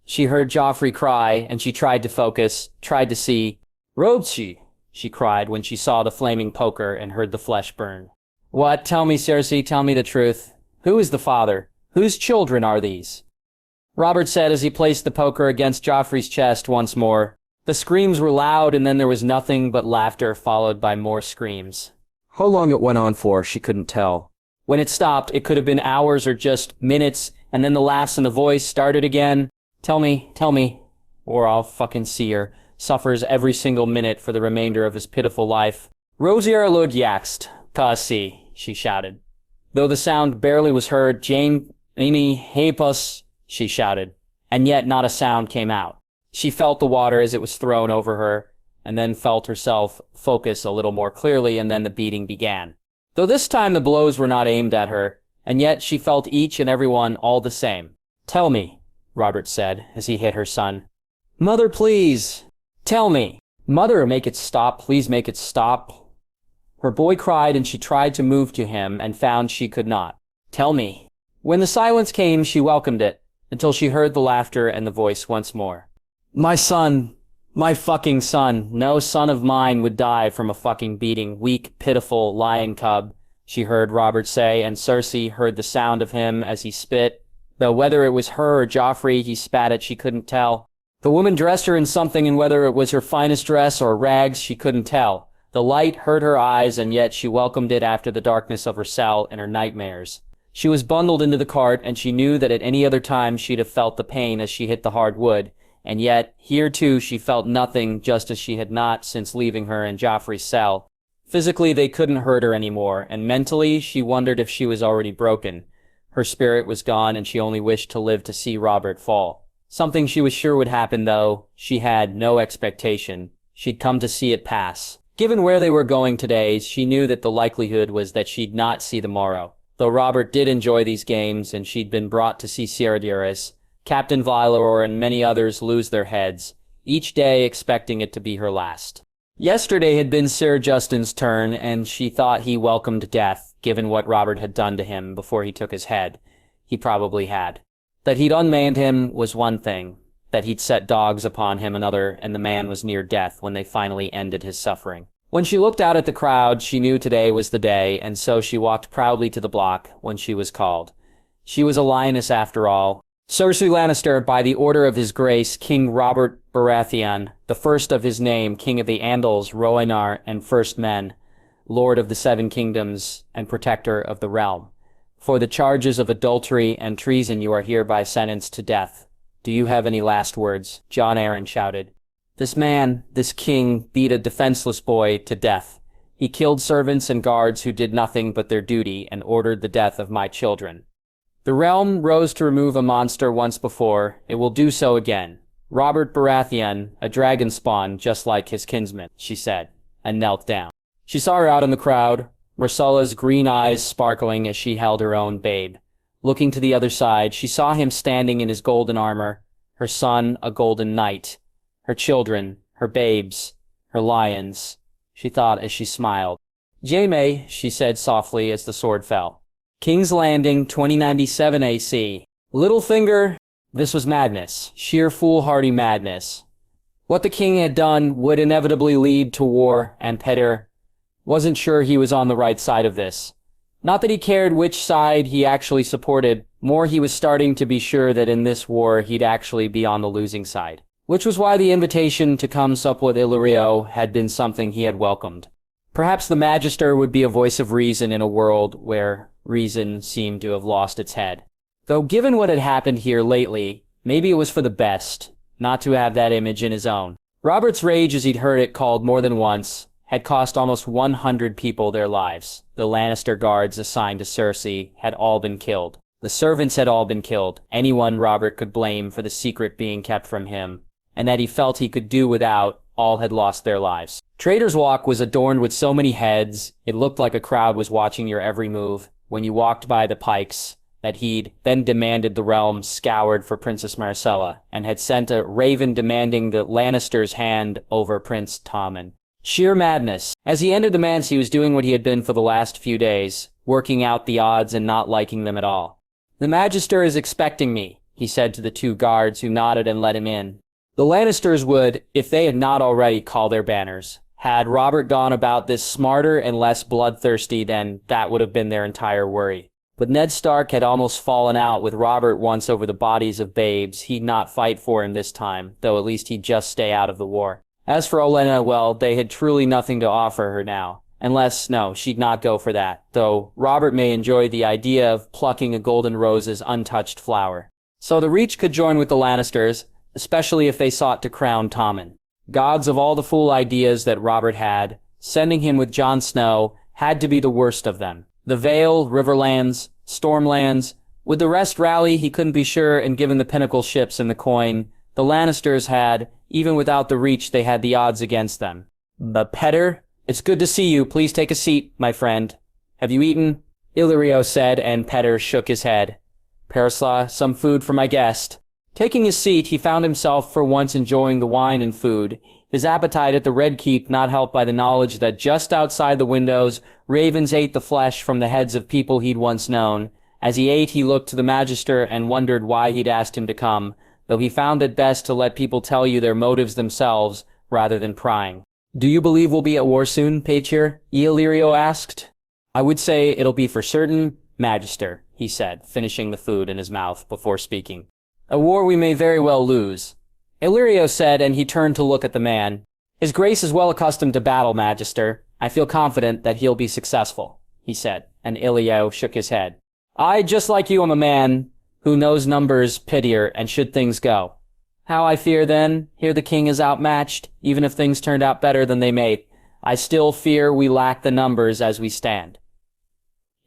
She heard Joffrey cry, and she tried to focus, tried to see. Robesy, she cried when she saw the flaming poker and heard the flesh burn. What? Tell me, Cersei, tell me the truth. Who is the father? Whose children are these? Robert said as he placed the poker against Joffrey's chest once more. The screams were loud, and then there was nothing but laughter followed by more screams. How long it went on for, she couldn't tell. When it stopped, it could have been hours or just minutes, and then the laughs and the voice started again. Tell me, or I'll fucking see her. Suffers every single minute for the remainder of his pitiful life. Rosier lud yakst, ta see, she shouted. Though the sound barely was heard, Jane, Amy, hepus, she shouted, and yet not a sound came out. She felt the water as it was thrown over her, and then felt herself focus a little more clearly, and then the beating began. Though this time the blows were not aimed at her, and yet she felt each and every one all the same. Tell me, Robert said as he hit her son. Mother, please. Tell me. Mother, make it stop. Please make it stop. Her boy cried, and she tried to move to him and found she could not. Tell me. When the silence came, she welcomed it, until she heard the laughter and the voice once more. My son. My fucking son. No son of mine would die from a fucking beating. Weak, pitiful lion cub, she heard Robert say, and Cersei heard the sound of him as he spit, though whether it was her or Joffrey he spat at she couldn't tell. The woman dressed her in something, and whether it was her finest dress or rags, she couldn't tell. The light hurt her eyes, and yet she welcomed it after the darkness of her cell and her nightmares. She was bundled into the cart, and she knew that at any other time she'd have felt the pain as she hit the hard wood, and yet, here too, she felt nothing, just as she had not since leaving her in Joffrey's cell. Physically, they couldn't hurt her anymore, and mentally, she wondered if she was already broken. Her spirit was gone, and she only wished to live to see Robert fall. Something she was sure would happen, though. She had no expectation. She'd come to see it pass. Given where they were going today, she knew that the likelihood was that she'd not see the morrow. Though Robert did enjoy these games, and she'd been brought to see Daenerys, Captain Vylor and many others lose their heads, each day expecting it to be her last. Yesterday had been Sir Justin's turn, and she thought he welcomed death, given what Robert had done to him before he took his head. He probably had. That he'd unmanned him was one thing. That he'd set dogs upon him another, and the man was near death when they finally ended his suffering. When she looked out at the crowd, she knew today was the day, and so she walked proudly to the block when she was called. She was a lioness after all. Cersei Lannister, by the order of his grace, King Robert Baratheon, the first of his name, King of the Andals, Rhaegar, and First Men, Lord of the Seven Kingdoms, and Protector of the Realm. For the charges of adultery and treason you are hereby sentenced to death. Do you have any last words? Jon Arryn shouted. This man, this king, beat a defenseless boy to death. He killed servants and guards who did nothing but their duty and ordered the death of my children. The realm rose to remove a monster once before. It will do so again. Robert Baratheon, a dragon spawn just like his kinsman, she said, and knelt down. She saw her out in the crowd, Rhaegar's green eyes sparkling as she held her own babe. Looking to the other side, she saw him standing in his golden armor, her son a golden knight, her children, her babes, her lions, she thought as she smiled. Jaime, she said softly as the sword fell. King's Landing, 2097 AC. Littlefinger, this was madness, sheer foolhardy madness. What the king had done would inevitably lead to war, and Peter wasn't sure he was on the right side of this. Not that he cared which side he actually supported, more he was starting to be sure that in this war he'd actually be on the losing side. Which was why the invitation to come sup with Illyrio had been something he had welcomed. Perhaps the Magister would be a voice of reason in a world where reason seemed to have lost its head. Though given what had happened here lately, maybe it was for the best, not to have that image in his own. Robert's rage as he'd heard it called more than once had cost almost 100 people their lives. The Lannister guards assigned to Cersei had all been killed. The servants had all been killed. Anyone Robert could blame for the secret being kept from him, and that he felt he could do without, all had lost their lives. Trader's Walk was adorned with so many heads, it looked like a crowd was watching your every move. When you walked by the pikes, that he'd then demanded the realm scoured for Princess Marcella, and had sent a raven demanding the Lannisters' hand over Prince Tommen. Sheer madness. As he entered the manse, he was doing what he had been for the last few days, working out the odds and not liking them at all. The Magister is expecting me, he said to the two guards who nodded and let him in. The Lannisters would, if they had not already, call their banners. Had Robert gone about this smarter and less bloodthirsty, then that would have been their entire worry. But Ned Stark had almost fallen out with Robert once over the bodies of babes. He'd not fight for him this time, though at least he'd just stay out of the war. As for Olenna, well, they had truly nothing to offer her now. Unless, no, she'd not go for that, though Robert may enjoy the idea of plucking a golden rose's untouched flower. So the Reach could join with the Lannisters, especially if they sought to crown Tommen. Gods of all the fool ideas that Robert had, sending him with Jon Snow had to be the worst of them. The Vale, Riverlands, Stormlands, would the rest rally he couldn't be sure, and given the pinnacle ships and the coin, the Lannisters had, even without the Reach, they had the odds against them. But Petter, it's good to see you, please take a seat, my friend. Have you eaten? Illyrio said, and Petter shook his head. Perisla, some food for my guest. Taking his seat, he found himself for once enjoying the wine and food, his appetite at the Red Keep not helped by the knowledge that just outside the windows, ravens ate the flesh from the heads of people he'd once known. As he ate, he looked to the Magister and wondered why he'd asked him to come, though he found it best to let people tell you their motives themselves, rather than prying. Do you believe we'll be at war soon, Paetyr? Illyrio asked. I would say it'll be for certain, Magister, he said, finishing the food in his mouth before speaking. A war we may very well lose. Illyrio said, and he turned to look at the man. His grace is well accustomed to battle, Magister. I feel confident that he'll be successful, he said, and Illyrio shook his head. I, just like you, am a man who knows numbers, pitier, and should things go. How I fear, then, here the king is outmatched, even if things turned out better than they may. I still fear we lack the numbers as we stand.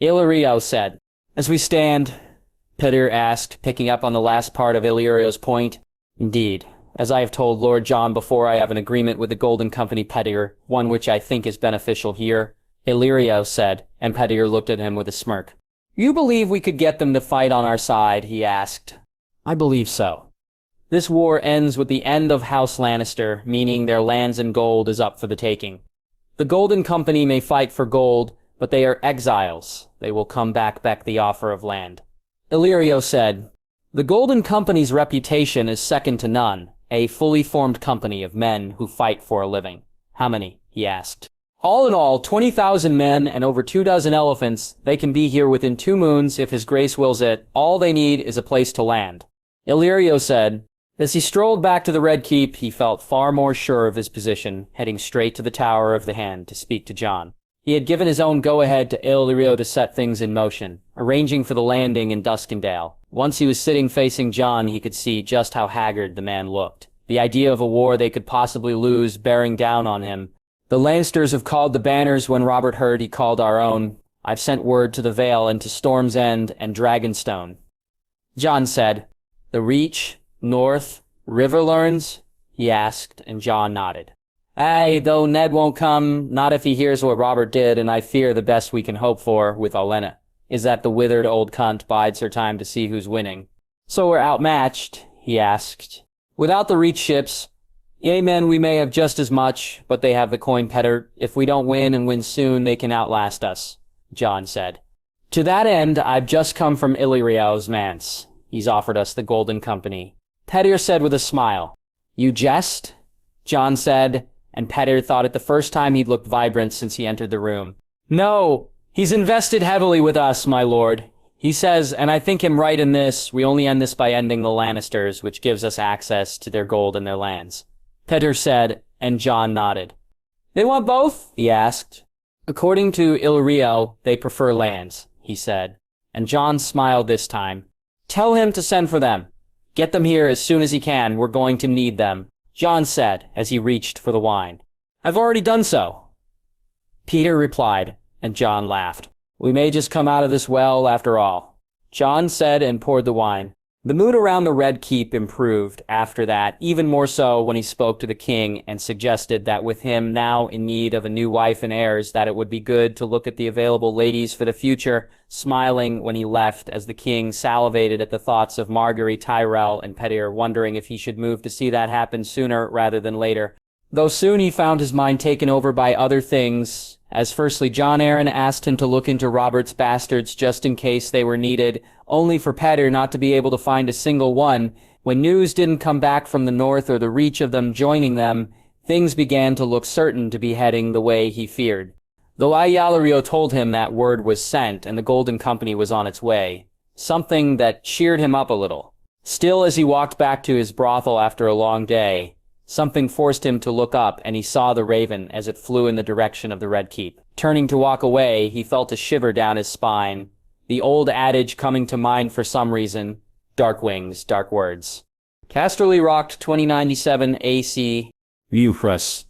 Illyrio said. As we stand, Pitier asked, picking up on the last part of Illyrio's point. Indeed. As I have told Lord Jon before, I have an agreement with the Golden Company, Pitier, one which I think is beneficial here, Illyrio said, and Pitier looked at him with a smirk. You believe we could get them to fight on our side, he asked. I believe so. This war ends with the end of House Lannister, meaning their lands and gold is up for the taking. The Golden Company may fight for gold, but they are exiles. They will come back the offer of land. Illyrio said, The Golden Company's reputation is second to none, a fully formed company of men who fight for a living. How many? He asked. All in all, 20,000 men and over 24 elephants. They can be here within 2 moons if His Grace wills it. All they need is a place to land. Illyrio said, As he strolled back to the Red Keep, he felt far more sure of his position, heading straight to the Tower of the Hand to speak to Jon. He had given his own go-ahead to Illyrio to set things in motion, arranging for the landing in Duskendale. Once he was sitting facing Jon, he could see just how haggard the man looked. The idea of a war they could possibly lose bearing down on him. The Lannisters have called the banners when Robert heard he called our own. I've sent word to the Vale and to Storm's End and Dragonstone. Jon said, The Reach, North, Riverlands? He asked, and Jon nodded. Aye, though Ned won't come, not if he hears what Robert did, and I fear the best we can hope for with Olenna is that the withered old cunt bides her time to see who's winning. So we're outmatched? He asked. Without the Reach ships, yea men, we may have just as much, but they have the coin Petter. If we don't win and win soon, they can outlast us, Jon said. To that end, I've just come from Illyrio's manse. He's offered us the Golden Company. Petier said with a smile. You jest? Jon said, and Petier thought it the first time he'd looked vibrant since he entered the room. No, he's invested heavily with us, my lord. He says, and I think him right in this, we only end this by ending the Lannisters, which gives us access to their gold and their lands. Petier said, and Jon nodded. They want both? He asked. According to Illyrio, they prefer lands, he said, and Jon smiled this time. Tell him to send for them. Get them here as soon as he can, we're going to need them, Jon said as he reached for the wine. I've already done so. Peter replied, and Jon laughed. We may just come out of this well after all. Jon said and poured the wine. The mood around the Red Keep improved after that, even more so when he spoke to the king and suggested that with him now in need of a new wife and heirs, that it would be good to look at the available ladies for the future, smiling when he left as the king salivated at the thoughts of Margaery, Tyrell, and Petier, wondering if he should move to see that happen sooner rather than later. Though soon he found his mind taken over by other things, as firstly Jon Arryn asked him to look into Robert's bastards just in case they were needed, only for Petier not to be able to find a single one. When news didn't come back from the north or the reach of them joining them, things began to look certain to be heading the way he feared. Though Illyrio told him that word was sent and the Golden Company was on its way, something that cheered him up a little. Still, as he walked back to his brothel after a long day, something forced him to look up, and he saw the raven as it flew in the direction of the Red Keep. Turning to walk away, he felt a shiver down his spine, the old adage coming to mind for some reason, dark wings, dark words. Casterly rocked 2097 AC, Euphras,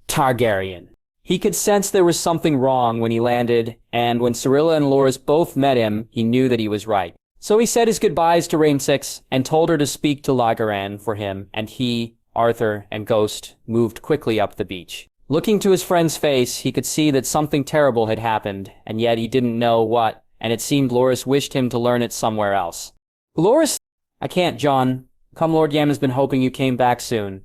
Targaryen. He could sense there was something wrong when he landed, and when Cirilla and Loras both met him, he knew that he was right. So he said his goodbyes to Rain6 and told her to speak to Lagaran for him, and he, Arthur, and Ghost moved quickly up the beach. Looking to his friend's face, he could see that something terrible had happened, and yet he didn't know what, and it seemed Loras wished him to learn it somewhere else. Loras? I can't, Jon. Come, Lord Yam has been hoping you came back soon.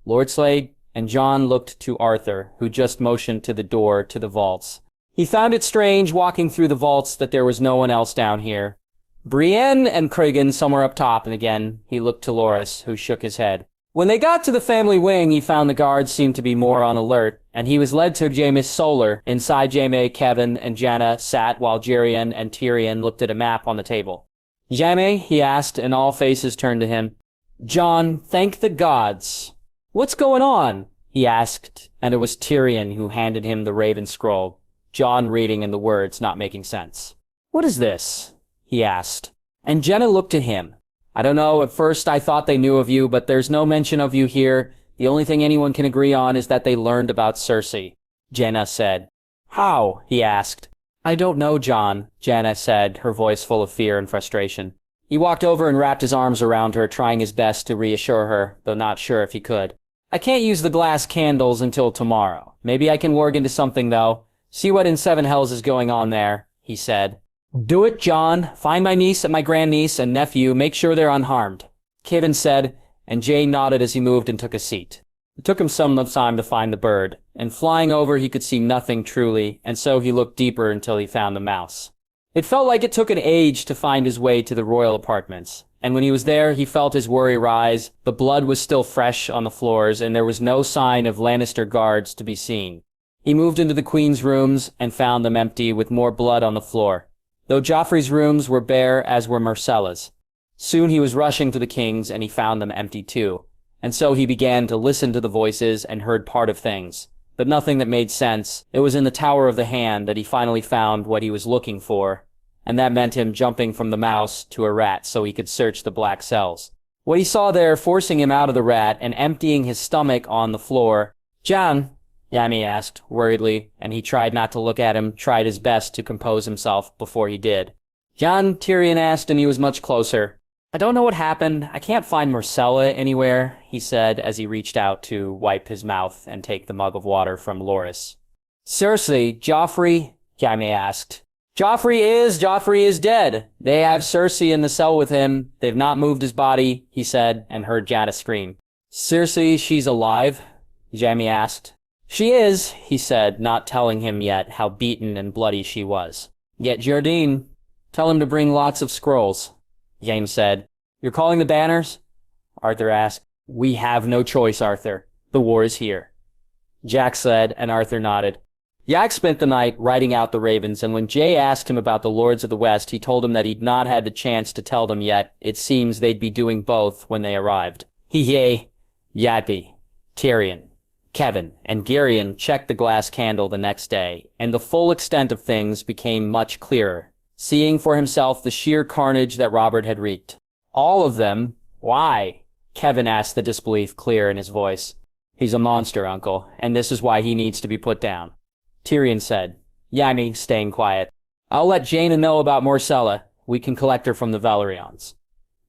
Lord Slade and Jon looked to Arthur, who just motioned to the door to the vaults. He found it strange walking through the vaults that there was no one else down here. Brienne and Cregan somewhere up top, and again he looked to Loras, who shook his head. When they got to the family wing, he found the guards seemed to be more on alert, and he was led to Jaime's Solar. Inside Jaime, Kevin, and Janna sat while Jerian and Tyrion looked at a map on the table. Jaime, he asked, and all faces turned to him. Jon, thank the gods. What's going on? He asked, and it was Tyrion who handed him the Raven Scroll, Jon reading and the words not making sense. What is this? He asked, and Jenna looked at him. I don't know, at first I thought they knew of you, but there's no mention of you here. The only thing anyone can agree on is that they learned about Cersei, Jenna said. How? He asked. I don't know, Jon, Jenna said, her voice full of fear and frustration. He walked over and wrapped his arms around her, trying his best to reassure her, though not sure if he could. I can't use the glass candles until tomorrow. Maybe I can work into something, though. See what in Seven Hells is going on there, he said. Do it, Jon. Find my niece and my grandniece and nephew. Make sure they're unharmed, Kevin said, and Jay nodded as he moved and took a seat. It took him some time to find the bird, and flying over he could see nothing truly, and so he looked deeper until he found the mouse. It felt like it took an age to find his way to the royal apartments, and when he was there he felt his worry rise. The blood was still fresh on the floors, and there was no sign of Lannister guards to be seen. He moved into the Queen's rooms and found them empty with more blood on the floor, though Joffrey's rooms were bare as were Myrcella's. Soon he was rushing to the King's and he found them empty too, and so he began to listen to the voices and heard part of things, but nothing that made sense. It was in the Tower of the Hand that he finally found what he was looking for, and that meant him jumping from the mouse to a rat so he could search the black cells. What he saw there forcing him out of the rat and emptying his stomach on the floor. Jon, Jaime asked, worriedly, and he tried not to look at him, tried his best to compose himself before he did. Jon, Tyrion asked, and he was much closer. I don't know what happened. I can't find Myrcella anywhere, he said as he reached out to wipe his mouth and take the mug of water from Loras. Cersei, Joffrey? Jaime asked. Joffrey is dead. They have Cersei in the cell with him. They've not moved his body, he said, and heard Jaina scream. Cersei, she's alive? Jaime asked. She is, he said, not telling him yet how beaten and bloody she was. Get Jardine. Tell him to bring lots of scrolls, Jaime said. You're calling the banners? Arthur asked. We have no choice, Arthur. The war is here, Jack said, and Arthur nodded. Yak spent the night writing out the ravens, and when Jay asked him about the Lords of the West, he told him that he'd not had the chance to tell them yet. It seems they'd be doing both when they arrived. Yappy, Tyrion, Kevin, and Girion checked the glass candle the next day, and the full extent of things became much clearer, seeing for himself the sheer carnage that Robert had wreaked. All of them? Why? Kevin asked, the disbelief clear in his voice. He's a monster, Uncle, and this is why he needs to be put down, Tyrion said, Jaime staying quiet. I'll let Jaina know about Myrcella. We can collect her from the Valerians,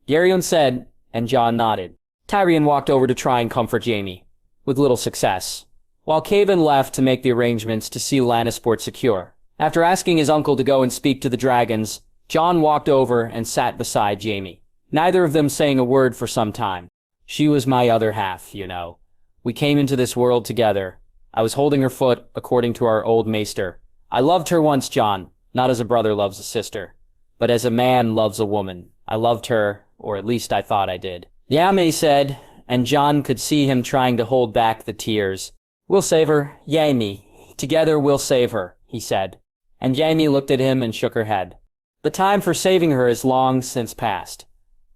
Girion said, and Jon nodded. Tyrion walked over to try and comfort Jaime, with little success, while Kevin left to make the arrangements to see Lannisport secure. After asking his uncle to go and speak to the dragons, Jon walked over and sat beside Jaime, neither of them saying a word for some time. She was my other half, you know. We came into this world together. I was holding her foot, according to our old maester. I loved her once, Jon, not as a brother loves a sister, but as a man loves a woman. I loved her, or at least I thought I did. Jaime said, and Jon could see him trying to hold back the tears. We'll save her, Jaime. Together we'll save her, he said. And Jaime looked at him and shook her head. The time for saving her is long since past.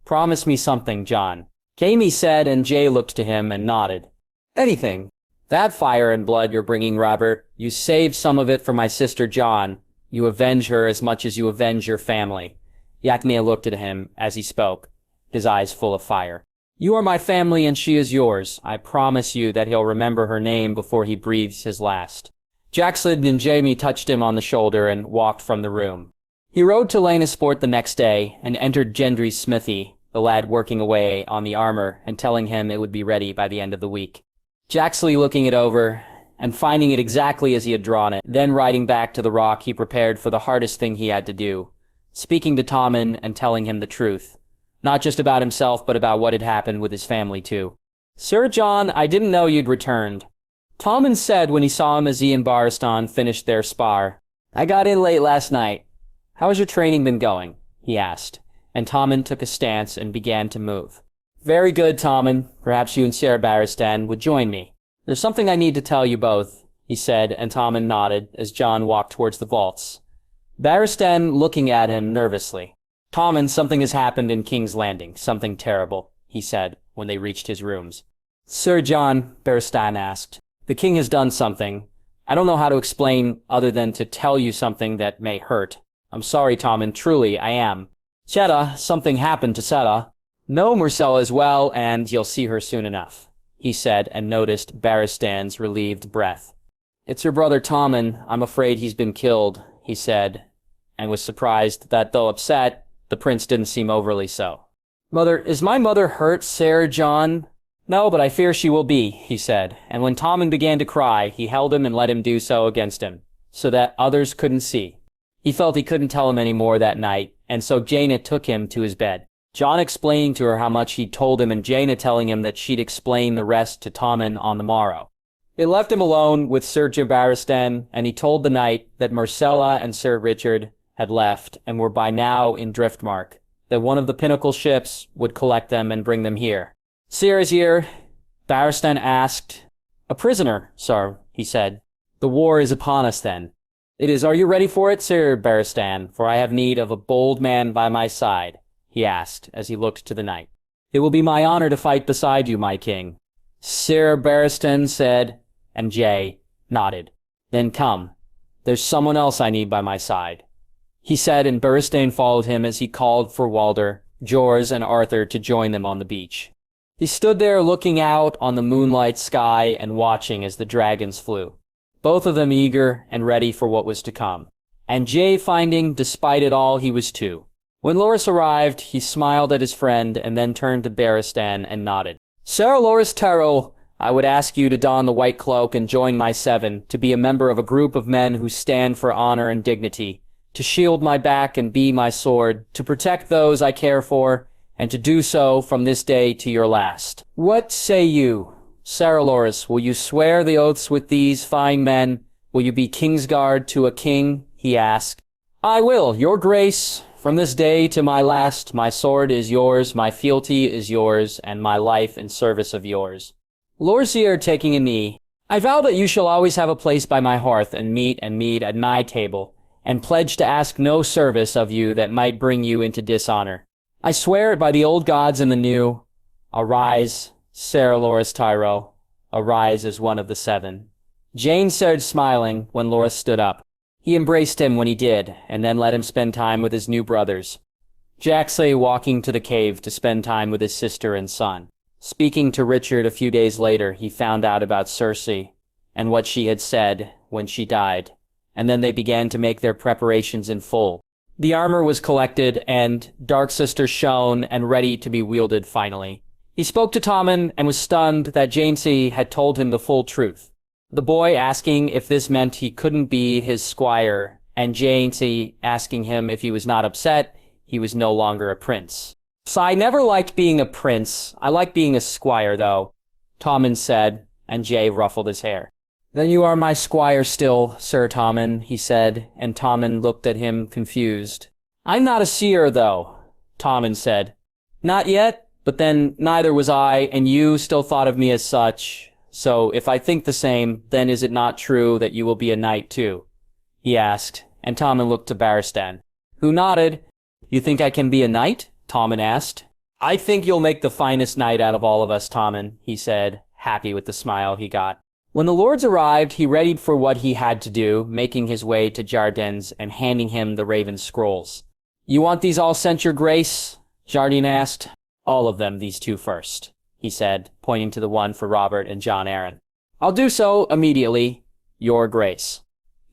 Promise me something, Jon. Jaime said, and Jay looked to him and nodded. Anything. That fire and blood you're bringing, Robert, you saved some of it for my sister Jon. You avenge her as much as you avenge your family. Yathnia looked at him as he spoke, his eyes full of fire. You are my family and she is yours. I promise you that he'll remember her name before he breathes his last. Jackson and Jaime touched him on the shoulder and walked from the room. He rode to Lannisport the next day and entered Gendry's smithy, the lad working away on the armor and telling him it would be ready by the end of the week. Jaxley looking it over and finding it exactly as he had drawn it, then riding back to the rock, he prepared for the hardest thing he had to do, speaking to Tommen and telling him the truth, not just about himself but about what had happened with his family too. Sir Jon, I didn't know you'd returned, Tommen said when he saw him as he and Barristan finished their spar. I got in late last night. How has your training been going? He asked, and Tommen took a stance and began to move. Very good, Tommen. Perhaps you and Sir Barristan would join me. There's something I need to tell you both, he said, and Tommen nodded as Jon walked towards the vaults. Barristan looking at him nervously. Tommen, something has happened in King's Landing, something terrible. he said, when they reached his rooms. Sir Jon, Barristan asked, the king has done something. I don't know how to explain other than to tell you something that may hurt. I'm sorry, Tommen, truly, I am. Chetta, something happened to Chetta. No, Myrcella is well, and you'll see her soon enough, he said, and noticed Barristan's relieved breath. It's your brother Tommen. I'm afraid he's been killed, he said, and was surprised that, though upset, the prince didn't seem overly so. Mother, is my mother hurt, Sir Jon? No, but I fear she will be, he said, and when Tommen began to cry, he held him and let him do so against him, so that others couldn't see. He felt he couldn't tell him any more that night, and so Jaina took him to his bed. Jon explaining to her how much he'd told him and Jaina telling him that she'd explain the rest to Tommen on the morrow. They left him alone with Sir Barristan, and he told the knight that Myrcella and Sir Richard had left and were by now in Driftmark, that one of the pinnacle ships would collect them and bring them here. Sir is here, Barristan asked. A prisoner, sir, he said. The war is upon us then. It is. Are you ready for it, Sir Barristan? For I have need of a bold man by my side, he asked as he looked to the knight. It will be my honor to fight beside you, my king. Sir Barristan said, and Jay nodded. Then come. There's someone else I need by my side, he said, and Barristan followed him as he called for Walder, Jors, and Arthur to join them on the beach. He stood there looking out on the moonlight sky and watching as the dragons flew, both of them eager and ready for what was to come, and Jay finding, despite it all, he was too. When Loras arrived, he smiled at his friend and then turned to Barristan and nodded. Sir Loras Tyrell, I would ask you to don the white cloak and join my seven, to be a member of a group of men who stand for honor and dignity, to shield my back and be my sword, to protect those I care for, and to do so from this day to your last. What say you? Sir Loras, will you swear the oaths with these fine men? Will you be Kingsguard to a king? He asked. I will, your grace. From this day to my last, my sword is yours, my fealty is yours, and my life in service of yours. Lorsier taking a knee. I vow that you shall always have a place by my hearth and meat at my table, and pledge to ask no service of you that might bring you into dishonor. I swear it by the old gods and the new. Arise, Sir Loras Tyrell. Arise as one of the seven. Jane said, smiling, when Loras stood up. He embraced him when he did, and then let him spend time with his new brothers. Jack lay walking to the cave to spend time with his sister and son. Speaking to Richard a few days later, he found out about Cersei and what she had said when she died, and then they began to make their preparations in full. The armor was collected, and Dark Sister shown and ready to be wielded finally. He spoke to Tommen and was stunned that Jaincy had told him the full truth. The boy asking if this meant he couldn't be his squire, and Jaincy asking him if he was not upset he was no longer a prince. So I never liked being a prince. I like being a squire, though, Tommen said, and Jay ruffled his hair. Then you are my squire still, Sir Tommen, he said, and Tommen looked at him confused. I'm not a seer, though, Tommen said. Not yet, but then neither was I, and you still thought of me as such. So if I think the same, then is it not true that you will be a knight, too? He asked, and Tommen looked to Barristan, who nodded. You think I can be a knight? Tommen asked. I think you'll make the finest knight out of all of us, Tommen, he said, happy with the smile he got. When the lords arrived, he readied for what he had to do, making his way to Jardin's and handing him the Raven scrolls. You want these all sent, your grace? Jardine asked. All of them, these two first, he said, pointing to the one for Robert and John Aaron. I'll do so immediately, your grace.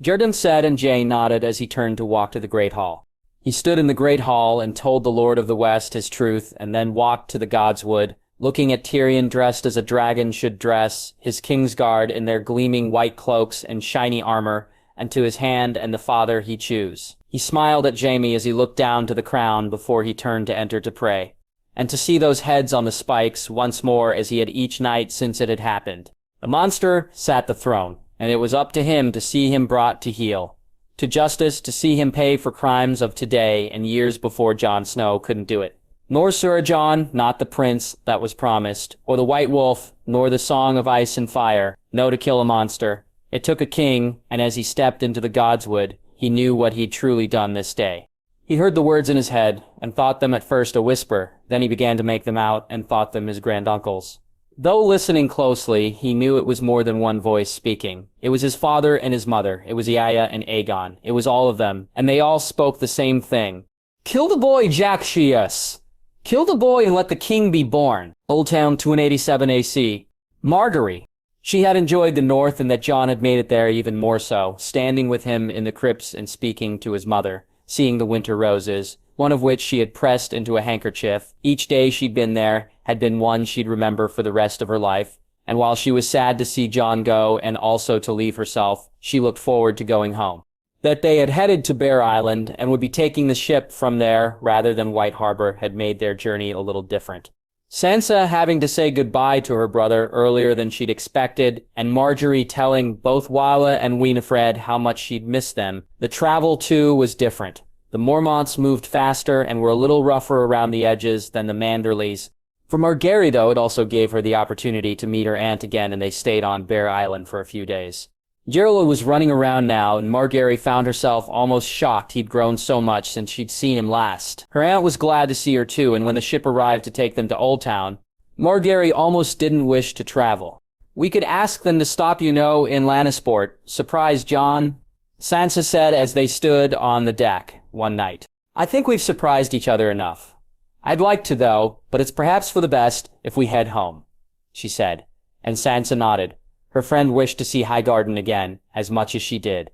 Jardin said, and Jay nodded as he turned to walk to the Great Hall. He stood in the Great Hall and told the Lord of the West his truth, and then walked to the Godswood, looking at Tyrion dressed as a dragon should dress, his Kingsguard in their gleaming white cloaks and shiny armor, and to his hand and the father he chose. He smiled at Jaime as he looked down to the crown before he turned to enter to pray, and to see those heads on the spikes once more as he had each night since it had happened. The monster sat the throne, and it was up to him to see him brought to heel, to justice, to see him pay for crimes of today and years before Jon Snow couldn't do it. Nor Sir Jon, not the prince that was promised, or the White Wolf, nor the Song of Ice and Fire, no to kill a monster. It took a king, and as he stepped into the Godswood, he knew what he'd truly done this day. He heard the words in his head, and thought them at first a whisper, then he began to make them out, and thought them his granduncles. Though listening closely, he knew it was more than one voice speaking. It was his father and his mother, it was Yaya and Aegon, it was all of them, and they all spoke the same thing. "Kill the boy, Jaxius! Kill the boy and let the king be born." Old Town 287 AC. Margaery. She had enjoyed the north and that Jon had made it there even more so, standing with him in the crypts and speaking to his mother, seeing the winter roses, one of which she had pressed into a handkerchief. Each day she'd been there had been one she'd remember for the rest of her life, and while she was sad to see Jon go and also to leave herself, she looked forward to going home. That they had headed to Bear Island and would be taking the ship from there rather than White Harbor had made their journey a little different. Sansa having to say goodbye to her brother earlier than she'd expected, and Margaery telling both Wylla and Winifred how much she'd missed them. The travel, too, was different. The Mormonts moved faster and were a little rougher around the edges than the Manderleys. For Margaery, though, it also gave her the opportunity to meet her aunt again, and they stayed on Bear Island for a few days. Geralt was running around now, and Margaery found herself almost shocked he'd grown so much since she'd seen him last. Her aunt was glad to see her too, and when the ship arrived to take them to Old Town, Margaery almost didn't wish to travel. "We could ask them to stop, in Lannisport. Surprise, Jon," Sansa said as they stood on the deck one night. "I think we've surprised each other enough. I'd like to, though, but it's perhaps for the best if we head home," she said, and Sansa nodded. Her friend wished to see Highgarden again, as much as she did.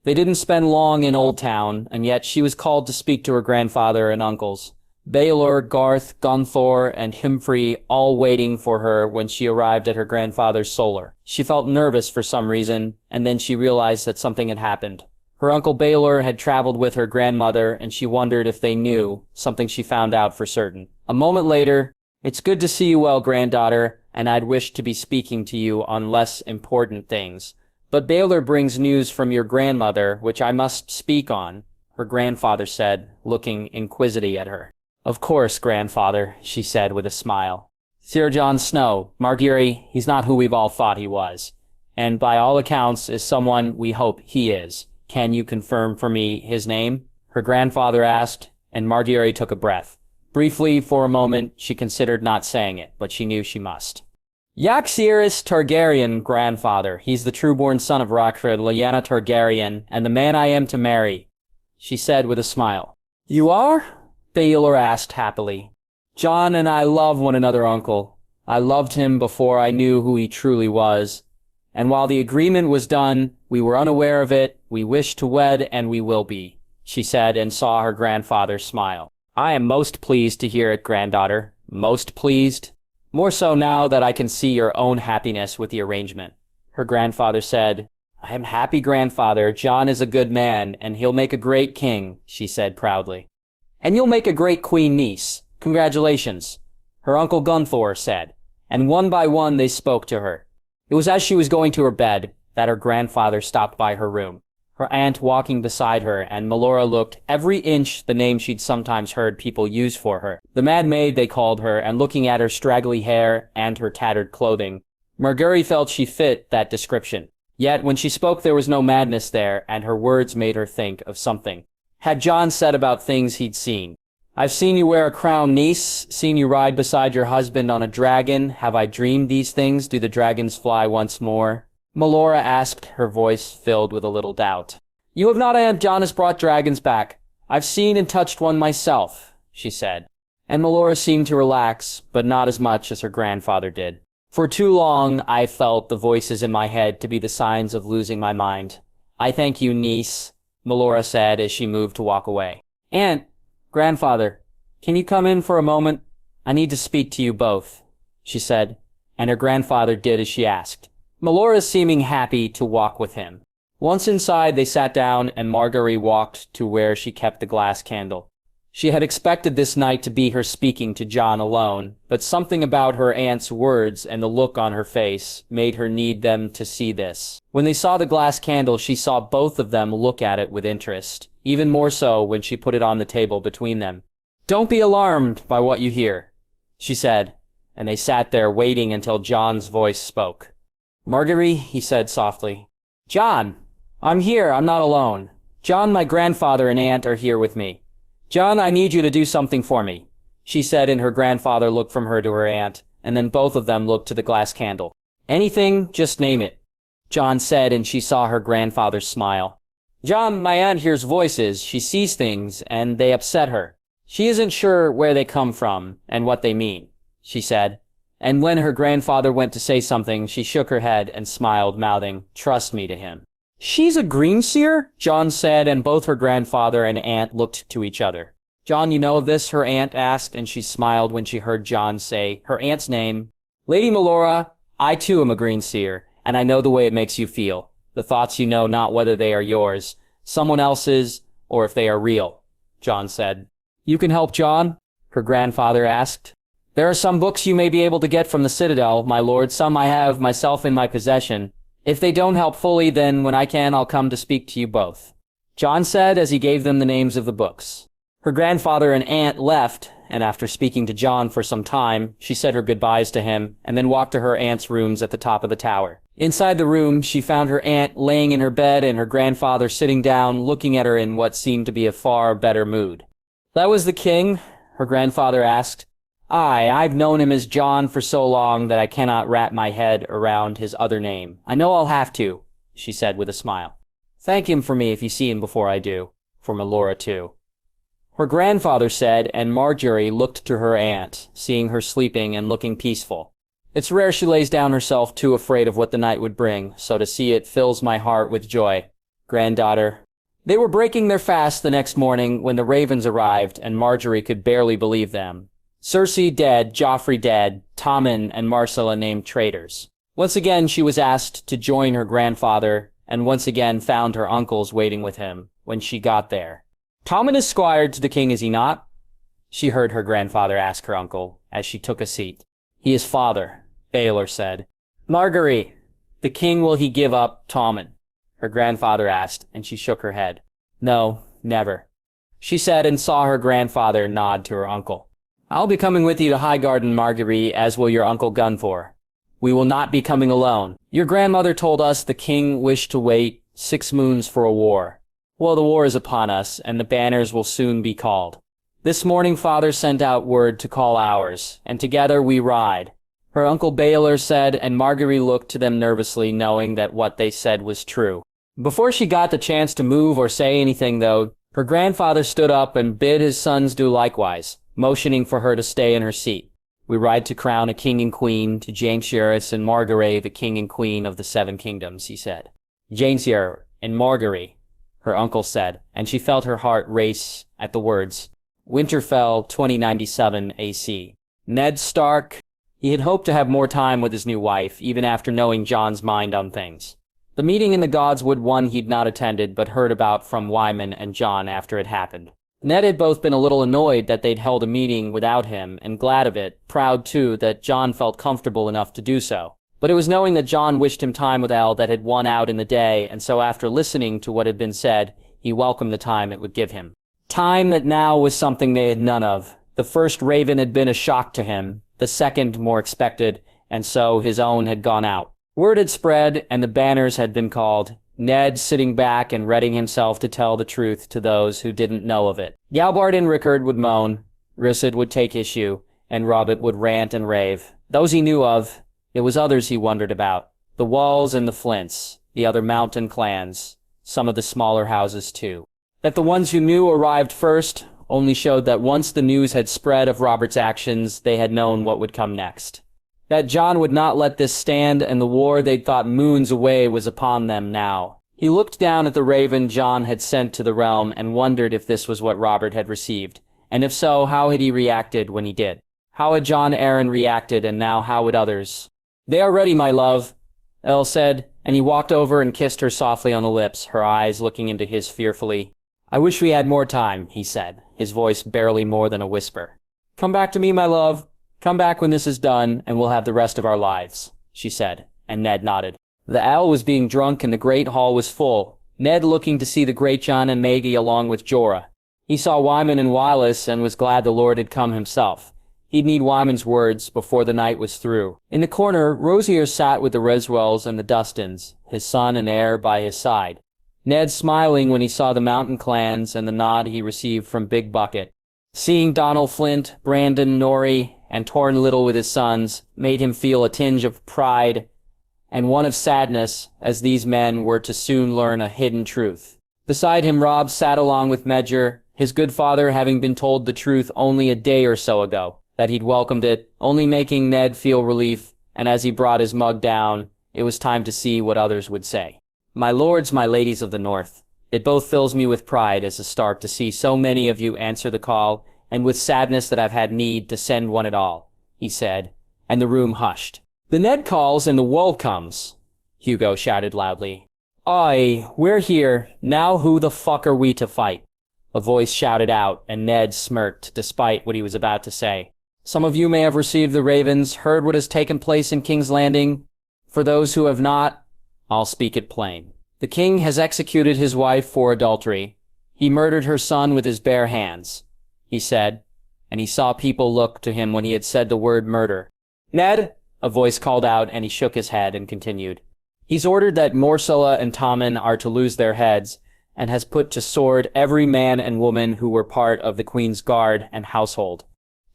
They didn't spend long in Old Town, and yet she was called to speak to her grandfather and uncles. Baelor, Garth, Gunthor, and Hymfrey all waiting for her when she arrived at her grandfather's solar. She felt nervous for some reason, and then she realized that something had happened. Her uncle Baelor had traveled with her grandmother, and she wondered if they knew, something she found out for certain. A moment later, "It's good to see you well, granddaughter, and I'd wish to be speaking to you on less important things. But Baelor brings news from your grandmother, which I must speak on," her grandfather said, looking inquisitively at her. "Of course, grandfather," she said with a smile. "Sir Jon Snow, Margaery, he's not who we've all thought he was, and by all accounts is someone we hope he is. Can you confirm for me his name?" her grandfather asked, and Margaery took a breath. Briefly, for a moment, she considered not saying it, but she knew she must. "Jaxius Targaryen, grandfather. He's the true-born son of Rhaegar, Lyanna Targaryen, and the man I am to marry," she said with a smile. "You are?" Baelor asked happily. "Jon and I love one another, uncle. I loved him before I knew who he truly was. And while the agreement was done, we were unaware of it, we wish to wed, and we will be," she said, and saw her grandfather smile. "I am most pleased to hear it, granddaughter. Most pleased. More so now that I can see your own happiness with the arrangement," her grandfather said. "I am happy, grandfather. Jon is a good man, and he'll make a great king," she said proudly. "And you'll make a great queen niece. Congratulations," her uncle Gunthor said, and one by one they spoke to her. It was as she was going to her bed that her grandfather stopped by her room, her aunt walking beside her, and Melora looked every inch the name she'd sometimes heard people use for her. The Mad Maid, they called her, and looking at her straggly hair and her tattered clothing, Margaery felt she fit that description. Yet when she spoke there was no madness there, and her words made her think of something. Had Jon said about things he'd seen? "I've seen you wear a crown, niece, seen you ride beside your husband on a dragon. Have I dreamed these things? Do the dragons fly once more?" Melora asked, her voice filled with a little doubt. "You have not, Aunt. Jon has brought dragons back. I've seen and touched one myself," she said. And Melora seemed to relax, but not as much as her grandfather did. "For too long, I felt the voices in my head to be the signs of losing my mind. I thank you, niece," Melora said as she moved to walk away. "Aunt, grandfather, can you come in for a moment? I need to speak to you both," she said, and her grandfather did as she asked, Melora seeming happy to walk with him. Once inside, they sat down, and Margaery walked to where she kept the glass candle. She had expected this night to be her speaking to Jon alone, but something about her aunt's words and the look on her face made her need them to see this. When they saw the glass candle, she saw both of them look at it with interest, even more so when she put it on the table between them. "Don't be alarmed by what you hear," she said, and they sat there waiting until Jon's voice spoke. "Margaery," he said softly. "Jon, I'm here, I'm not alone. Jon, my grandfather, and aunt are here with me." "Jon, I need you to do something for me," she said, and her grandfather looked from her to her aunt, and then both of them looked to the glass candle. "Anything, just name it," Jon said, and she saw her grandfather smile. "Jon, my aunt hears voices, she sees things, and they upset her. She isn't sure where they come from and what they mean," she said. And when her grandfather went to say something, she shook her head and smiled, mouthing, "Trust me," to him. "She's a green seer?" Jon said, and both her grandfather and aunt looked to each other. "Jon, you know this?" her aunt asked, and she smiled when she heard Jon say her aunt's name. "Lady Melora, I too am a green seer, and I know the way it makes you feel. The thoughts you know, not whether they are yours, someone else's, or if they are real," Jon said. "You can help Jon?" her grandfather asked. "There are some books you may be able to get from the Citadel, my lord. Some I have myself in my possession. If they don't help fully, then when I can, I'll come to speak to you both," Jon said as he gave them the names of the books. Her grandfather and aunt left, and after speaking to Jon for some time, she said her goodbyes to him, and then walked to her aunt's rooms at the top of the tower. Inside the room, she found her aunt laying in her bed and her grandfather sitting down, looking at her in what seemed to be a far better mood. "That was the king?" her grandfather asked. "Aye, I've known him as Jon for so long that I cannot wrap my head around his other name. I know I'll have to," she said with a smile. "Thank him for me if you see him before I do. For Melora too," her grandfather said, and Marjorie looked to her aunt, seeing her sleeping and looking peaceful. "It's rare she lays down herself too afraid of what the night would bring, so to see it fills my heart with joy. Granddaughter." They were breaking their fast the next morning when the ravens arrived, and Marjorie could barely believe them. Cersei dead, Joffrey dead, Tommen and Myrcella named traitors. Once again she was asked to join her grandfather, and once again found her uncles waiting with him when she got there. "Tommen is squire to the king, is he not?" she heard her grandfather ask her uncle, as she took a seat. "He is father," Baelor said. "Marguerite, the king, will he give up Tommen?" her grandfather asked, and she shook her head. "No, never," she said, and saw her grandfather nod to her uncle. "I'll be coming with you to Highgarden, Marguerite, as will your uncle Gunfor. We will not be coming alone. Your grandmother told us the king wished to wait 6 moons for a war. Well, the war is upon us, and the banners will soon be called. This morning father sent out word to call ours, and together we ride," her uncle Baelor said, and Marguerite looked to them nervously, knowing that what they said was true. Before she got the chance to move or say anything, though, her grandfather stood up and bid his sons do likewise, motioning for her to stay in her seat. "We ride to crown a king and queen to Jaehaerys and Margaery, the king and queen of the 7 kingdoms," he said. "Jaehaerys and Margaery," her uncle said, and she felt her heart race at the words. Winterfell, 2097 AC. Ned Stark. He had hoped to have more time with his new wife, even after knowing Jon's mind on things. The meeting in the Godswood one he'd not attended, but heard about from Wyman and Jon after it happened. Ned had both been a little annoyed that they'd held a meeting without him, and glad of it, proud too that Jon felt comfortable enough to do so. But it was knowing that Jon wished him time with Elle that had won out in the day, and so after listening to what had been said, he welcomed the time it would give him. Time that now was something they had none of. The first raven had been a shock to him, the second more expected, and so his own had gone out. Word had spread, and the banners had been called, Ned sitting back and readying himself to tell the truth to those who didn't know of it. Galbart and Rickard would moan, Rissid would take issue, and Robert would rant and rave. Those he knew of, it was others he wondered about. The Walls and the Flints, the other mountain clans, some of the smaller houses too. That the ones who knew arrived first only showed that once the news had spread of Robert's actions, they had known what would come next. That Jon would not let this stand, and the war they'd thought moons away was upon them now. He looked down at the raven Jon had sent to the realm and wondered if this was what Robert had received, and if so, how had he reacted when he did? How had Jon Arryn reacted, and now how would others? "They are ready, my love," Elle said, and he walked over and kissed her softly on the lips, her eyes looking into his fearfully. "I wish we had more time," he said, his voice barely more than a whisper. "Come back to me, my love. Come back when this is done, and we'll have the rest of our lives," she said, and Ned nodded. The owl was being drunk and the great hall was full, Ned looking to see the great Jon and Maggie along with Jorah. He saw Wyman and Wylis and was glad the Lord had come himself. He'd need Wyman's words before the night was through. In the corner, Rosier sat with the Reswells and the Dustins, his son and heir by his side. Ned smiling when he saw the mountain clans and the nod he received from Big Bucket. Seeing Donald Flint, Brandon, Nori, and Torn Little with his sons made him feel a tinge of pride and one of sadness, as these men were to soon learn a hidden truth. Beside him Robb sat along with Medger, his good father having been told the truth only a day or so ago, that he'd welcomed it, only making Ned feel relief, and as he brought his mug down, it was time to see what others would say. My lords, my ladies of the North, it both fills me with pride as a Stark to see so many of you answer the call, and with sadness that I've had need to send one at all, he said, and the room hushed. The Ned calls and the woe comes, Hugo shouted loudly. Aye, we're here. Now who the fuck are we to fight? A voice shouted out, and Ned smirked despite what he was about to say. Some of you may have received the ravens, heard what has taken place in King's Landing. For those who have not, I'll speak it plain. The king has executed his wife for adultery. He murdered her son with his bare hands, he said, and he saw people look to him when he had said the word murder. Ned, a voice called out, and he shook his head and continued. He's ordered that Morsella and Tommen are to lose their heads, and has put to sword every man and woman who were part of the Queen's Guard and household.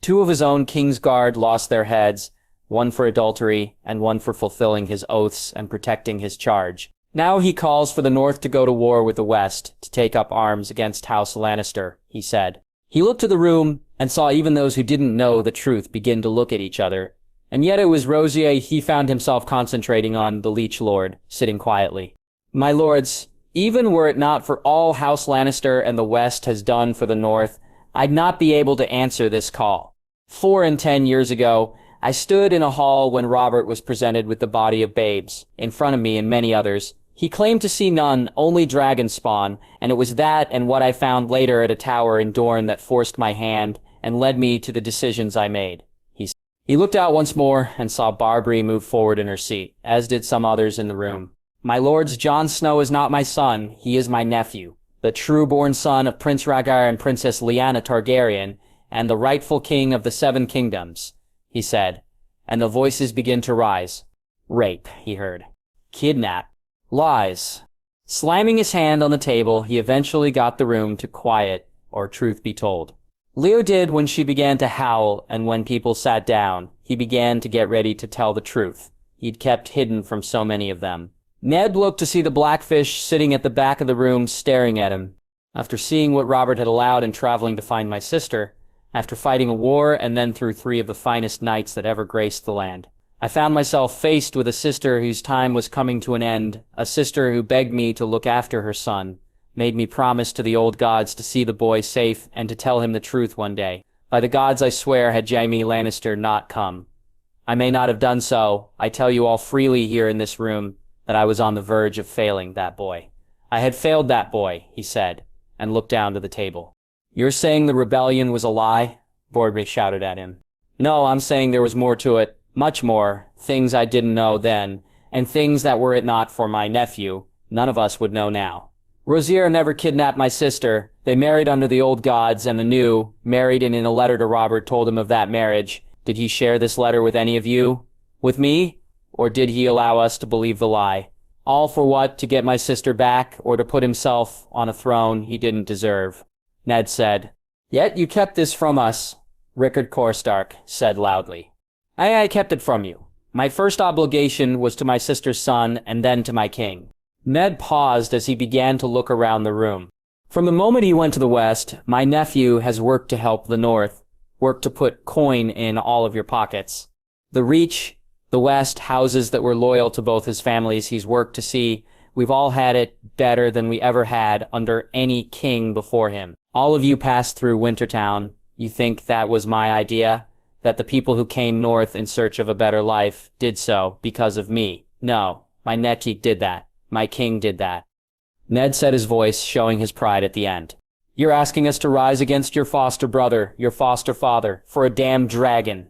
2 of his own King's Guard lost their heads, one for adultery and one for fulfilling his oaths and protecting his charge. Now he calls for the North to go to war with the West, to take up arms against House Lannister, he said. He looked to the room and saw even those who didn't know the truth begin to look at each other. And yet it was Rosier he found himself concentrating on, the Leech Lord, sitting quietly. My lords, even were it not for all House Lannister and the West has done for the North, I'd not be able to answer this call. 4 and 10 years ago, I stood in a hall when Robert was presented with the body of babes, in front of me and many others. He claimed to see none, only dragon spawn, and it was that and what I found later at a tower in Dorne that forced my hand and led me to the decisions I made. He looked out once more and saw Barbary move forward in her seat, as did some others in the room. My lords, Jon Snow is not my son, he is my nephew, the true-born son of Prince Rhaegar and Princess Lyanna Targaryen, and the rightful king of the 7 kingdoms, he said, and the voices began to rise. Rape, he heard. Kidnap. Lies. Slamming his hand on the table, he eventually got the room to quiet, or truth be told. Leo did when she began to howl, and when people sat down, he began to get ready to tell the truth he'd kept hidden from so many of them. Ned looked to see the Blackfish sitting at the back of the room staring at him. After seeing what Robert had allowed in traveling to find my sister, after fighting a war and then through 3 of the finest knights that ever graced the land, I found myself faced with a sister whose time was coming to an end, a sister who begged me to look after her son, made me promise to the old gods to see the boy safe and to tell him the truth one day. By the gods I swear, had Jaime Lannister not come. I may not have done so. I tell you all freely here in this room that I was on the verge of failing that boy. I had failed that boy, he said, and looked down to the table. You're saying the rebellion was a lie? Bordry shouted at him. No, I'm saying there was more to it, much more, things I didn't know then, and things that were it not for my nephew, none of us would know now. Rosier never kidnapped my sister. They married under the old gods, and the new, married, and in a letter to Robert told him of that marriage. Did he share this letter with any of you? With me? Or did he allow us to believe the lie? All for what? To get my sister back, or to put himself on a throne he didn't deserve? Ned said. Yet you kept this from us, Rickard Korstark said loudly. I kept it from you. My first obligation was to my sister's son, and then to my king. Ned paused as he began to look around the room. From the moment he went to the West, my nephew has worked to help the North, worked to put coin in all of your pockets. The Reach, the West, houses that were loyal to both his families, he's worked to see we've all had it better than we ever had under any king before him. All of you passed through Wintertown. You think that was my idea? That the people who came north in search of a better life did so because of me? No, my Netik did that. My king did that. Ned said, his voice showing his pride at the end. You're asking us to rise against your foster brother, your foster father, for a damned dragon.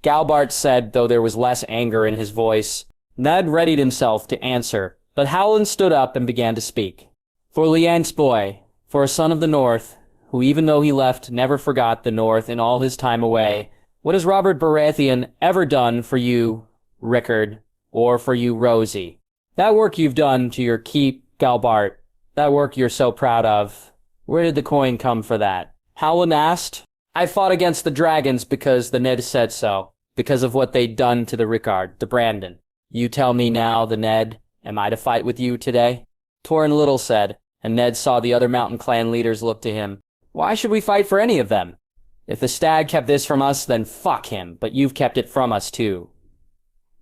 Galbart said, though there was less anger in his voice. Ned readied himself to answer, but Howland stood up and began to speak. For Lyanna's boy, for a son of the North, who even though he left never forgot the North in all his time away, what has Robert Baratheon ever done for you, Rickard, or for you, Rosie? That work you've done to your keep, Galbart, That work you're so proud of. Where did the coin come for that? Howland asked. I fought against the dragons because the Ned said so. Because of what they'd done to the Rickard, the Brandon. You tell me now, the Ned, am I to fight with you today? Torrin Little said, and Ned saw the other mountain clan leaders look to him. Why should we fight for any of them? If the stag kept this from us, then fuck him, but you've kept it from us too.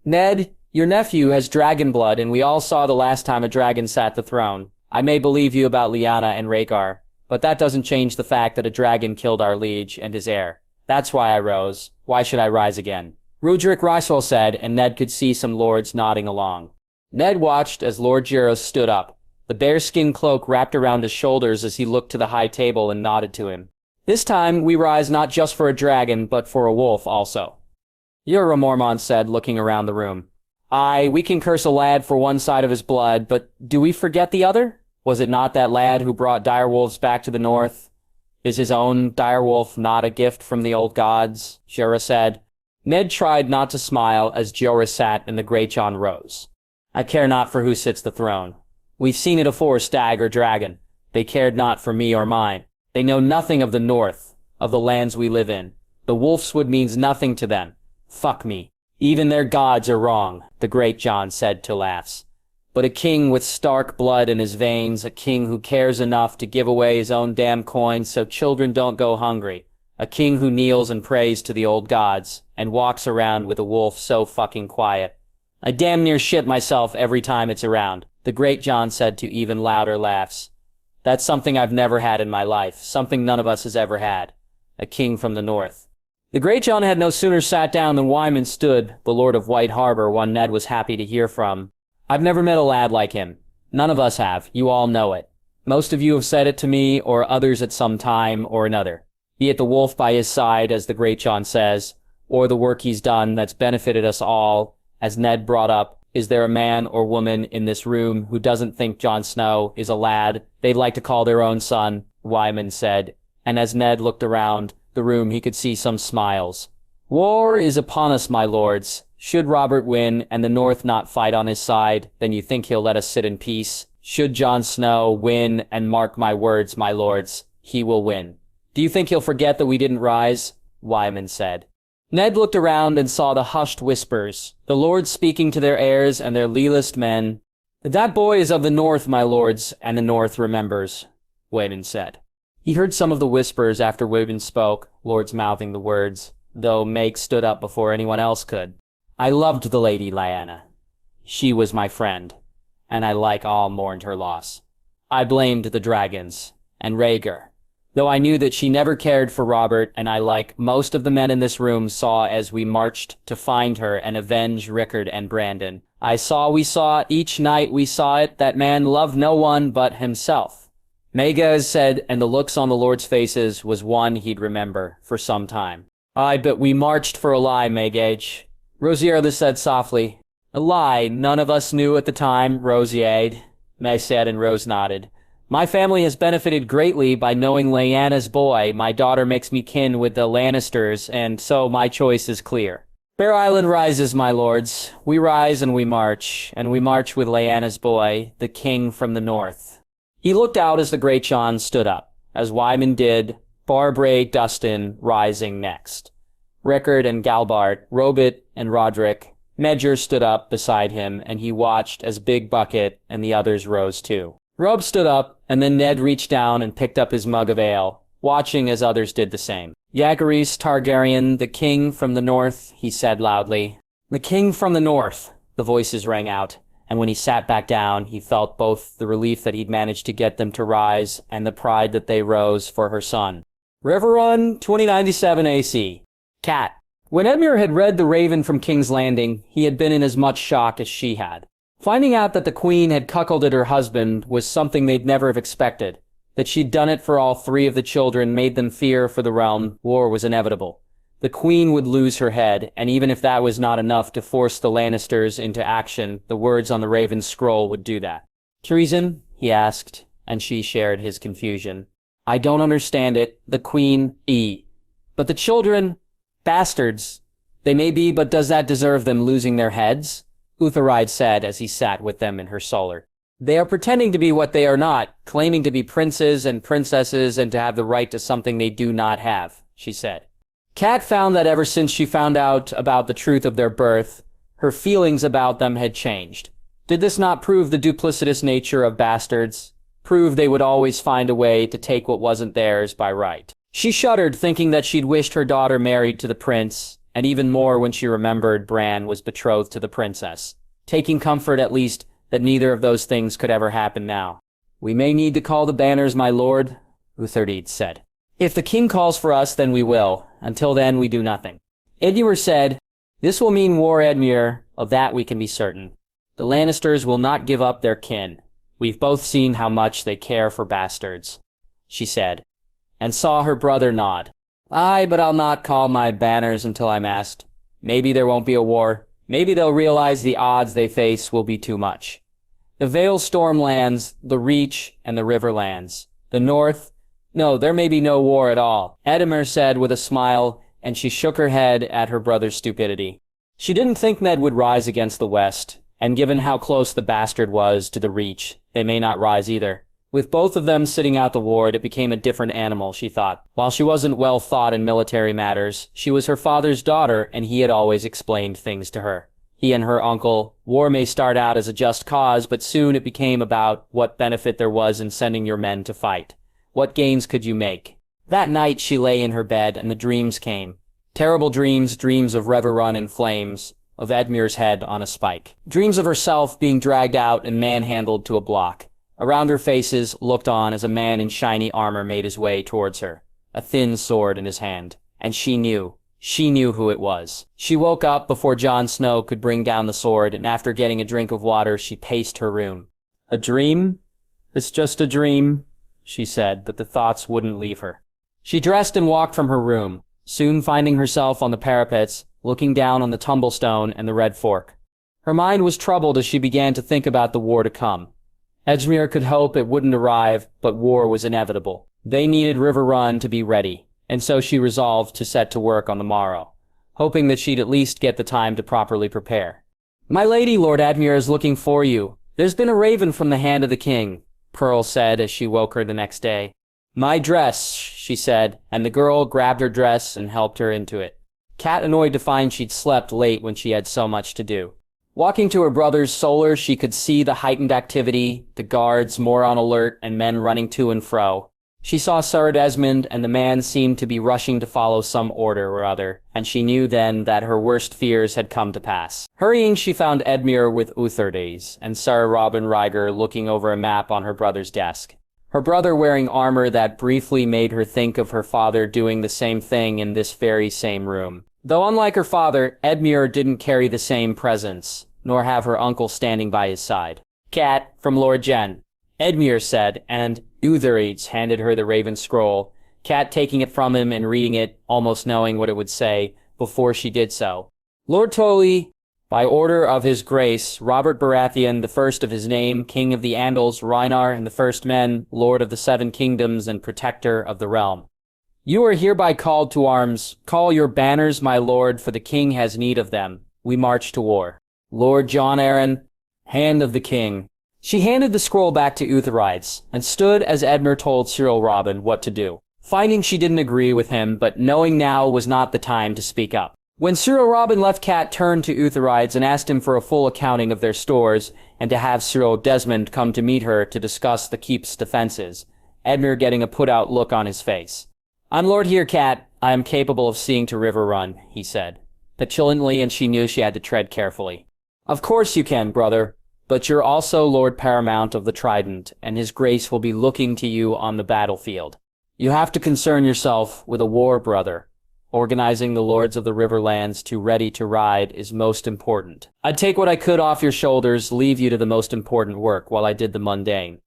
Ned, your nephew has dragon blood, and we all saw the last time a dragon sat the throne. I may believe you about Lyanna and Rhaegar, but that doesn't change the fact that a dragon killed our liege and his heir. That's why I rose. Why should I rise again? Rudrick Ryswell said, and Ned could see some lords nodding along. Ned watched as Lord Gyros stood up. The bearskin cloak wrapped around his shoulders as he looked to the high table and nodded to him. This time, we rise not just for a dragon, but for a wolf also. Ura Mormont said, looking around the room. Aye, we can curse a lad for one side of his blood, but do we forget the other? Was it not that lad who brought direwolves back to the north? Is his own direwolf not a gift from the old gods? Jorah said. Ned tried not to smile as Jorah sat and the Great Jon rose. I care not for who sits the throne. We've seen it afore, stag or dragon. They cared not for me or mine. They know nothing of the north, of the lands we live in. The wolfswood means nothing to them. Fuck me. Even their gods are wrong, the Great Jon said to laughs. But a king with Stark blood in his veins, a king who cares enough to give away his own damn coin so children don't go hungry, a king who kneels and prays to the old gods, and walks around with a wolf so fucking quiet. I damn near shit myself every time it's around, the Great Jon said to even louder laughs. That's something I've never had in my life, something none of us has ever had. A king from the north. The Great Jon had no sooner sat down than Wyman stood, the Lord of White Harbor, one Ned was happy to hear from. I've never met a lad like him. None of us have, you all know it. Most of you have said it to me, or others at some time or another. Be it the wolf by his side, as the Great Jon says, or the work he's done that's benefited us all, as Ned brought up. Is there a man or woman in this room who doesn't think Jon Snow is a lad they'd like to call their own son? Wyman said, and as Ned looked around the room he could see some smiles. War is upon us, my lords. Should Robert win and the North not fight on his side, then you think he'll let us sit in peace? Should Jon Snow win, and mark my words, my lords, he will win. Do you think he'll forget that we didn't rise? Wyman said. Ned looked around and saw the hushed whispers, the lords speaking to their heirs and their lealest men. That boy is of the North, my lords, and the North remembers, Wyman said. He heard some of the whispers after Wyman spoke, lords mouthing the words, though Meg stood up before anyone else could. I loved the Lady Lyanna. She was my friend, and I like all mourned her loss. I blamed the dragons, and Rhaegar, though I knew that she never cared for Robert, and I, like most of the men in this room, saw as we marched to find her and avenge Rickard and Brandon. We saw, each night we saw it, that man loved no one but himself. Maegaz said, and the looks on the lords' faces was one he'd remember for some time. Aye, but we marched for a lie, Maegaz. Rosier said softly. A lie none of us knew at the time, Rosier, May said, and Rose nodded. My family has benefited greatly by knowing Lyanna's boy. My daughter makes me kin with the Lannisters, and so my choice is clear. Bear Island rises, my lords. We rise and we march with Lyanna's boy, the king from the north. He looked out as the Great Jon stood up, as Wyman did, Barbray Dustin rising next. Rickard and Galbart, Robert and Roderick. Medger stood up beside him, and he watched as Big Bucket and the others rose too. Rob stood up, and then Ned reached down and picked up his mug of ale, watching as others did the same. Jaehaerys Targaryen, the king from the north, he said loudly. The king from the north, the voices rang out, and when he sat back down, he felt both the relief that he'd managed to get them to rise and the pride that they rose for her son. Reborn 2097 AC. Cat. When Edmure had read The Raven from King's Landing, he had been in as much shock as she had. Finding out that the queen had cuckolded her husband was something they'd never have expected. That she'd done it for all three of the children made them fear for the realm. War was inevitable. The queen would lose her head, and even if that was not enough to force the Lannisters into action, the words on the Raven's scroll would do that. Treason? He asked, and she shared his confusion. I don't understand it. The queen, But the children... Bastards. They may be, but does that deserve them losing their heads? Utheride said as he sat with them in her solar. They are pretending to be what they are not, claiming to be princes and princesses and to have the right to something they do not have, she said. Kat found that ever since she found out about the truth of their birth, her feelings about them had changed. Did this not prove the duplicitous nature of bastards? Prove they would always find a way to take what wasn't theirs by right. She shuddered, thinking that she'd wished her daughter married to the prince, and even more when she remembered Bran was betrothed to the princess, taking comfort at least that neither of those things could ever happen now. "We may need to call the banners, my lord," Utherdid said. "If the king calls for us, then we will. Until then, we do nothing." Edmure said, "This will mean war, Edmure. Of that we can be certain. The Lannisters will not give up their kin. We've both seen how much they care for bastards," she said, and saw her brother nod. "Aye, but I'll not call my banners until I'm asked. Maybe there won't be a war. Maybe they'll realize the odds they face will be too much. The Vale Stormlands, the Reach, and the Riverlands. The North? No, there may be no war at all," Edmure said with a smile, and she shook her head at her brother's stupidity. She didn't think Ned would rise against the West, and given how close the bastard was to the Reach, they may not rise either. With both of them sitting out the ward, it became a different animal, she thought. While she wasn't well thought in military matters, she was her father's daughter, and he had always explained things to her. He and her uncle, war may start out as a just cause, but soon it became about what benefit there was in sending your men to fight. What gains could you make? That night she lay in her bed, and the dreams came. Terrible dreams, dreams of Reborn in flames, of Edmure's head on a spike. Dreams of herself being dragged out and manhandled to a block. Around her faces looked on as a man in shiny armor made his way towards her, a thin sword in his hand. And she knew who it was. She woke up before Jon Snow could bring down the sword, and after getting a drink of water, she paced her room. "A dream? It's just a dream," she said, but the thoughts wouldn't leave her. She dressed and walked from her room, soon finding herself on the parapets, looking down on the Tumblestone and the Red Fork. Her mind was troubled as she began to think about the war to come. Edmure could hope it wouldn't arrive, but war was inevitable. They needed River Run to be ready, and so she resolved to set to work on the morrow, hoping that she'd at least get the time to properly prepare. "My lady, Lord Edmure is looking for you. There's been a raven from the hand of the king," Pearl said as she woke her the next day. "My dress," she said, and the girl grabbed her dress and helped her into it. Kat annoyed to find she'd slept late when she had so much to do. Walking to her brother's solar, she could see the heightened activity, the guards more on alert, and men running to and fro. She saw Sir Desmond, and the man seemed to be rushing to follow some order or other, and she knew then that her worst fears had come to pass. Hurrying, she found Edmure with Utherdis, and Sir Robin Rhaegar looking over a map on her brother's desk. Her brother wearing armor that briefly made her think of her father doing the same thing in this very same room. Though unlike her father, Edmure didn't carry the same presence, nor have her uncle standing by his side. "Cat, from Lord Jen," Edmure said, and Utherdis handed her the raven scroll, Cat taking it from him and reading it, almost knowing what it would say, before she did so. "Lord Tully, by order of his grace, Robert Baratheon, the first of his name, King of the Andals, Rhaegar, and the First Men, Lord of the Seven Kingdoms and Protector of the Realm. You are hereby called to arms. Call your banners, my lord, for the king has need of them. We march to war. Lord Jon Arryn, hand of the king." She handed the scroll back to Utherdis, and stood as Edmure told Cyril Robin what to do, finding she didn't agree with him, but knowing now was not the time to speak up. When Cyril Robin left, Cat turned to Utherdis and asked him for a full accounting of their stores, and to have Cyril Desmond come to meet her to discuss the keep's defenses, Edmure getting a put-out look on his face. "I'm lord here, Cat. I am capable of seeing to River Run," he said, petulantly, and she knew she had to tread carefully. "Of course you can, brother, but you're also Lord Paramount of the Trident, and his grace will be looking to you on the battlefield. You have to concern yourself with a war, brother. Organizing the lords of the Riverlands to ready to ride is most important. I'd take what I could off your shoulders, leave you to the most important work while I did the mundane,"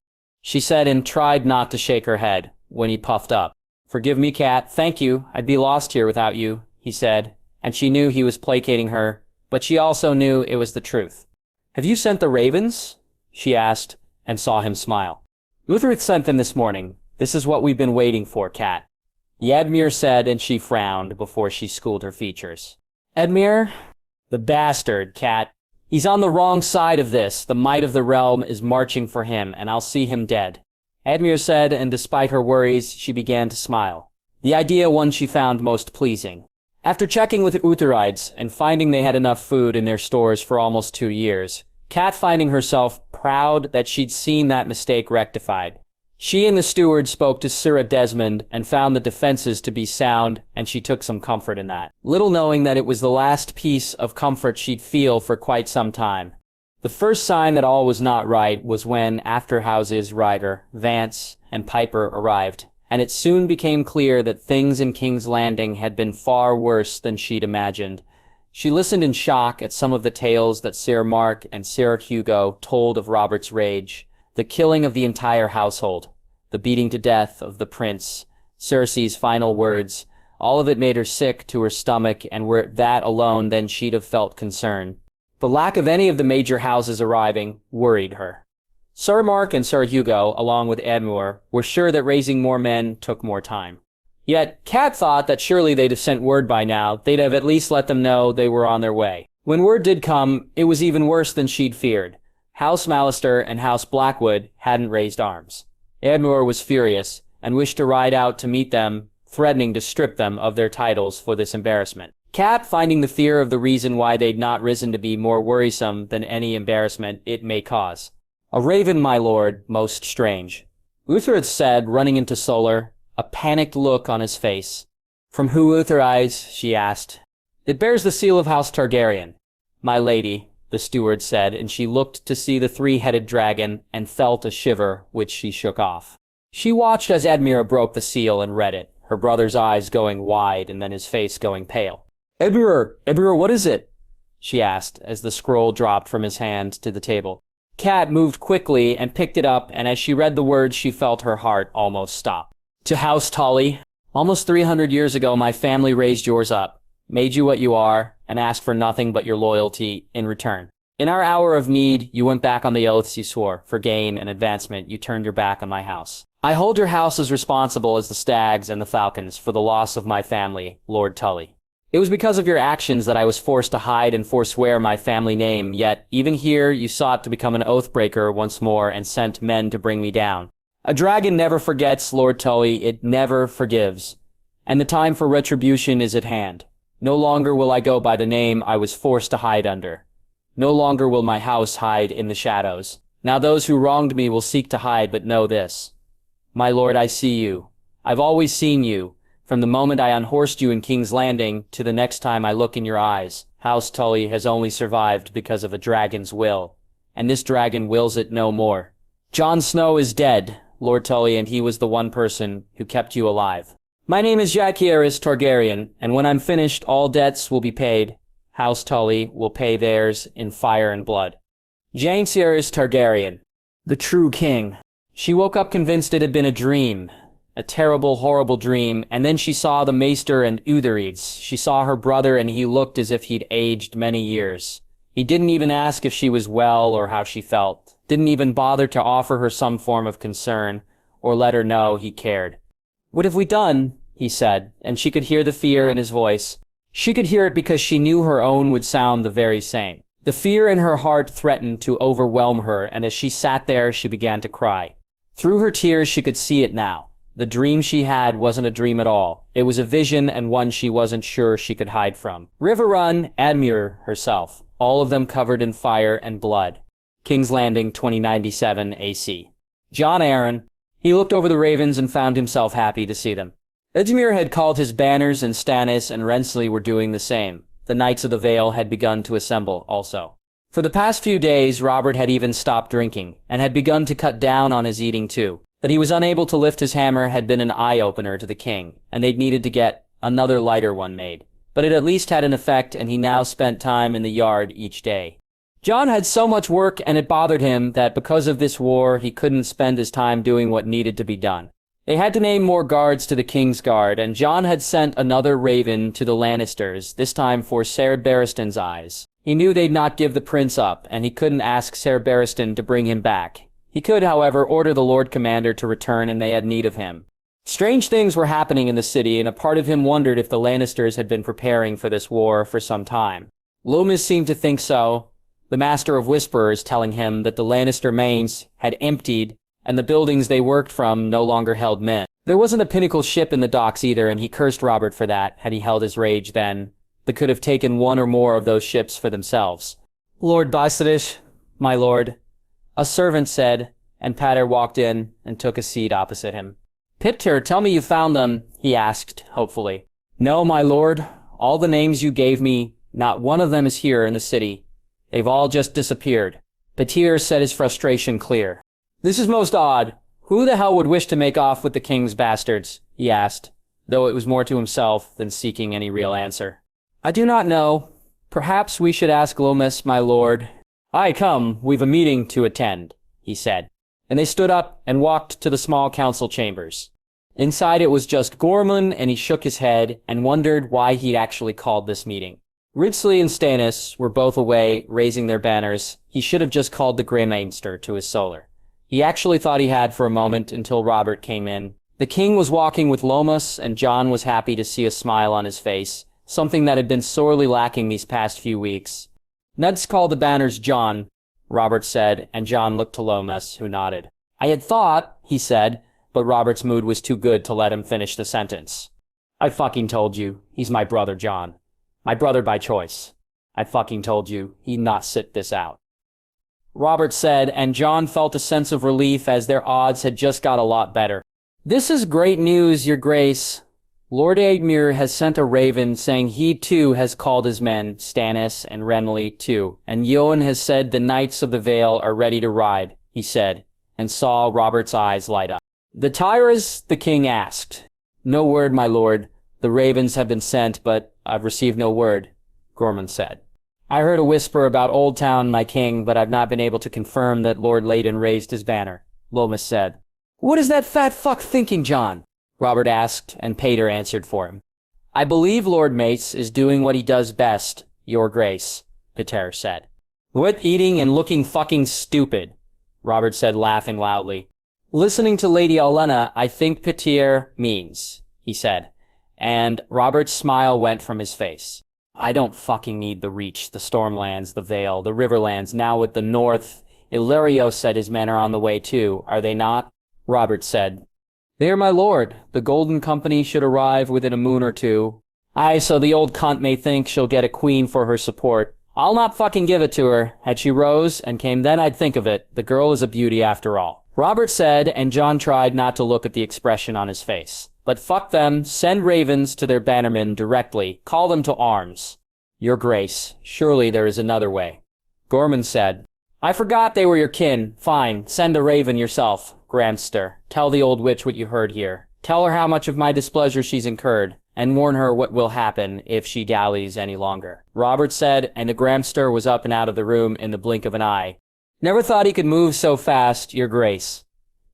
she said, and tried not to shake her head when he puffed up. "Forgive me, Cat. Thank you. I'd be lost here without you," he said, and she knew he was placating her, but she also knew it was the truth. "Have you sent the ravens?" she asked, and saw him smile. "Utherdis sent them this morning. This is what we've been waiting for, Cat," Edmure said, and she frowned before she schooled her features. "Edmure? The bastard, Cat. He's on the wrong side of this. The might of the realm is marching for him, and I'll see him dead. Edmure said, and despite her worries, she began to smile. The idea one she found most pleasing. After checking with the Utherides and finding they had enough food in their stores for almost 2 years, Kat finding herself proud that she'd seen that mistake rectified. She and the steward spoke to Sir Desmond and found the defenses to be sound, and she took some comfort in that, little knowing that it was the last piece of comfort she'd feel for quite some time. The first sign that all was not right was when, after House's Ryder, Vance, and Piper arrived, and it soon became clear that things in King's Landing had been far worse than she'd imagined. She listened in shock at some of the tales that Sir Mark and Sir Hugo told of Robert's rage, the killing of the entire household, the beating to death of the prince, Cersei's final words. All of it made her sick to her stomach, and were it that alone, then she'd have felt concern. The lack of any of the major houses arriving worried her. Sir Mark and Sir Hugo, along with Edmure, were sure that raising more men took more time. Yet, Kat thought that surely they'd have sent word by now. They'd have at least let them know they were on their way. When word did come, it was even worse than she'd feared. House Mallister and House Blackwood hadn't raised arms. Edmure was furious, and wished to ride out to meet them, threatening to strip them of their titles for this embarrassment. Kat, finding the fear of the reason why they'd not risen to be more worrisome than any embarrassment it may cause. "A raven, my lord, most strange," Uhtred said, running into Solar, a panicked look on his face. "From who, Utherides?" she asked. "It bears the seal of House Targaryen." "My lady," the steward said, and she looked to see the three-headed dragon and felt a shiver, which she shook off. She watched as Edmure broke the seal and read it, her brother's eyes going wide and then his face going pale. Edmure, what is it?" she asked, as the scroll dropped from his hand to the table. Kat moved quickly and picked it up, and as she read the words, she felt her heart almost stop. "To House Tully, almost 300 years ago my family raised yours up, made you what you are, and asked for nothing but your loyalty in return. In our hour of need, you went back on the oaths you swore. For gain and advancement, you turned your back on my house. I hold your house as responsible as the stags and the falcons for the loss of my family, Lord Tully. It was because of your actions that I was forced to hide and forswear my family name, yet even here you sought to become an oathbreaker once more and sent men to bring me down. A dragon never forgets, Lord Tully, it never forgives. And the time for retribution is at hand. No longer will I go by the name I was forced to hide under. No longer will my house hide in the shadows. Now those who wronged me will seek to hide, but know this. My lord, I see you. I've always seen you. From the moment I unhorsed you in King's Landing to the next time I look in your eyes, House Tully has only survived because of a dragon's will. And this dragon wills it no more. Jon Snow is dead, Lord Tully, and he was the one person who kept you alive. My name is Jaime Targaryen, and when I'm finished, all debts will be paid. House Tully will pay theirs in fire and blood. Jaime Targaryen, the true king. She woke up convinced it had been a dream. A terrible, horrible dream, and then she saw the Maester and Utherides. She saw her brother, and he looked as if he'd aged many years. He didn't even ask if she was well or how she felt. Didn't even bother to offer her some form of concern, or let her know he cared. What have we done? He said, and she could hear the fear in his voice. She could hear it because she knew her own would sound the very same. The fear in her heart threatened to overwhelm her, and as she sat there, she began to cry. Through her tears, she could see it now. The dream she had wasn't a dream at all. It was a vision, and one she wasn't sure she could hide from. Riverrun, Edmure herself, all of them covered in fire and blood. King's Landing, 2097 AC. Jon Arryn. He looked over the ravens and found himself happy to see them. Edmure had called his banners, and Stannis and Rensley were doing the same. The Knights of the Vale had begun to assemble also. For the past few days, Robert had even stopped drinking, and had begun to cut down on his eating too. That he was unable to lift his hammer had been an eye-opener to the king, and they'd needed to get another lighter one made. But it at least had an effect, and he now spent time in the yard each day. Jon had so much work, and it bothered him that because of this war, he couldn't spend his time doing what needed to be done. They had to name more guards to the King's Guard, and Jon had sent another raven to the Lannisters, this time for Ser Barristan's eyes. He knew they'd not give the prince up, and he couldn't ask Ser Barristan to bring him back. He could, however, order the Lord Commander to return, and they had need of him. Strange things were happening in the city, and a part of him wondered if the Lannisters had been preparing for this war for some time. Loomis seemed to think so. The Master of Whisperers telling him that the Lannister mains had emptied and the buildings they worked from no longer held men. There wasn't a pinnacle ship in the docks either, and he cursed Robert for that, had he held his rage then. They could have taken one or more of those ships for themselves. "Lord Bysadish, my lord," a servant said, and Pater walked in and took a seat opposite him. "Piptir, tell me you found them," he asked, hopefully. "No, my lord. All the names you gave me, not one of them is here in the city. They've all just disappeared." Piptir said his frustration clear. "This is most odd. Who the hell would wish to make off with the king's bastards?" he asked, though it was more to himself than seeking any real answer. "I do not know. Perhaps we should ask Lomas, my lord." "Aye, come, we've a meeting to attend," he said. And they stood up and walked to the small council chambers. Inside it was just Gorman, and he shook his head and wondered why he'd actually called this meeting. Ridsley and Stannis were both away, raising their banners. He should have just called the Greymaster to his solar. He actually thought he had for a moment until Robert came in. The king was walking with Lomas, and Jon was happy to see a smile on his face, something that had been sorely lacking these past few weeks. "Let's call the banners Jon," Robert said, and Jon looked to Lomas, who nodded. "I had thought," he said, but Robert's mood was too good to let him finish the sentence. "I fucking told you, he's my brother, Jon. My brother by choice. I fucking told you, he'd not sit this out," Robert said, and Jon felt a sense of relief as their odds had just got a lot better. "This is great news, your grace. Lord Aedmure has sent a raven saying he too has called his men, Stannis and Renly too, and Jon has said the Knights of the Vale are ready to ride," he said, and saw Robert's eyes light up. "The Tyras?" the king asked. "No word, my lord. The ravens have been sent, but I've received no word," Gorman said. "I heard a whisper about Old Town, my king, but I've not been able to confirm that Lord Leyden raised his banner," Lomas said. "What is that fat fuck thinking, Jon?" Robert asked, and Pater answered for him. "I believe Lord Mace is doing what he does best, your grace," Pater said. "What, eating and looking fucking stupid?" Robert said, laughing loudly. "Listening to Lady Olenna, I think Pater means," he said, and Robert's smile went from his face. "I don't fucking need the Reach, the Stormlands, the Vale, the Riverlands, now with the North. Illyrio said his men are on the way too, are they not?" Robert said. "There, my lord. The Golden Company should arrive within a moon or two." "Aye, so the old cunt may think she'll get a queen for her support. I'll not fucking give it to her. Had she rose and came then I'd think of it. The girl is a beauty after all," Robert said, and Jon tried not to look at the expression on his face. "But fuck them, send ravens to their bannermen directly, call them to arms." "Your grace, surely there is another way," Gorman said. "I forgot they were your kin. Fine, send a raven yourself, Gramster. Tell the old witch what you heard here. Tell her how much of my displeasure she's incurred, and warn her what will happen if she dallies any longer," Robert said, and the Gramster was up and out of the room in the blink of an eye. "Never thought he could move so fast, your grace,"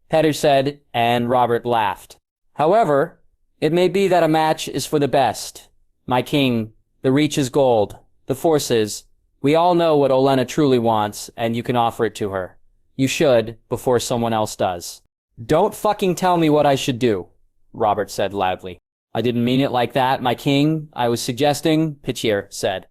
Pater said, and Robert laughed. "However, it may be that a match is for the best. My king, the Reach is gold. The forces. We all know what Olenna truly wants, and you can offer it to her. You should, before someone else does." "Don't fucking tell me what I should do," Robert said loudly. "I didn't mean it like that, my king. I was suggesting," Pater said.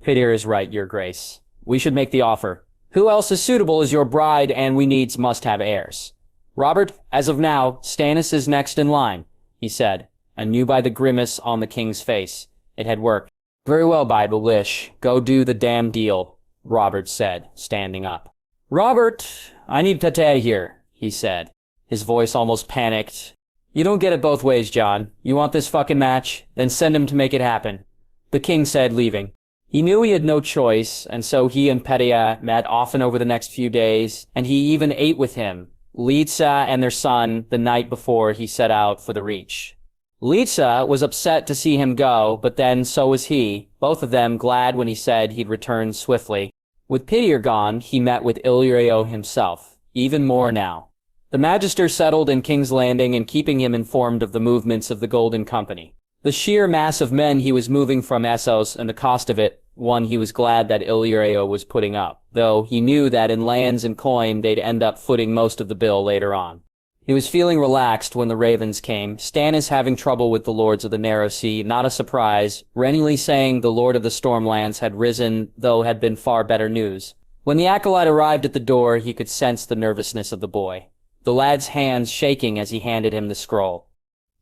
"Pater is right, your grace. We should make the offer. Who else is suitable as your bride, and we needs must have heirs?" "Robert, as of now, Stannis is next in line," he said, and knew by the grimace on the king's face. It had worked. "Very well, Bible-ish. Go do the damn deal," Robert said, standing up. "Robert, I need Pater here," he said, his voice almost panicked. "You don't get it both ways, Jon. You want this fucking match? Then send him to make it happen," the king said, leaving. He knew he had no choice, and so he and Petia met often over the next few days, and he even ate with him, Lysa and their son, the night before he set out for the Reach. Lysa was upset to see him go, but then so was he, both of them glad when he said he'd return swiftly. With Pater gone, he met with Illyrio himself, even more now. The Magister settled in King's Landing and keeping him informed of the movements of the Golden Company. The sheer mass of men he was moving from Essos and the cost of it, one he was glad that Illyrio was putting up, though he knew that in lands and coin they'd end up footing most of the bill later on. He was feeling relaxed when the ravens came, Stannis having trouble with the Lords of the Narrow Sea, not a surprise, Renly saying the Lord of the Stormlands had risen, though had been far better news. When the acolyte arrived at the door, he could sense the nervousness of the boy, the lad's hands shaking as he handed him the scroll.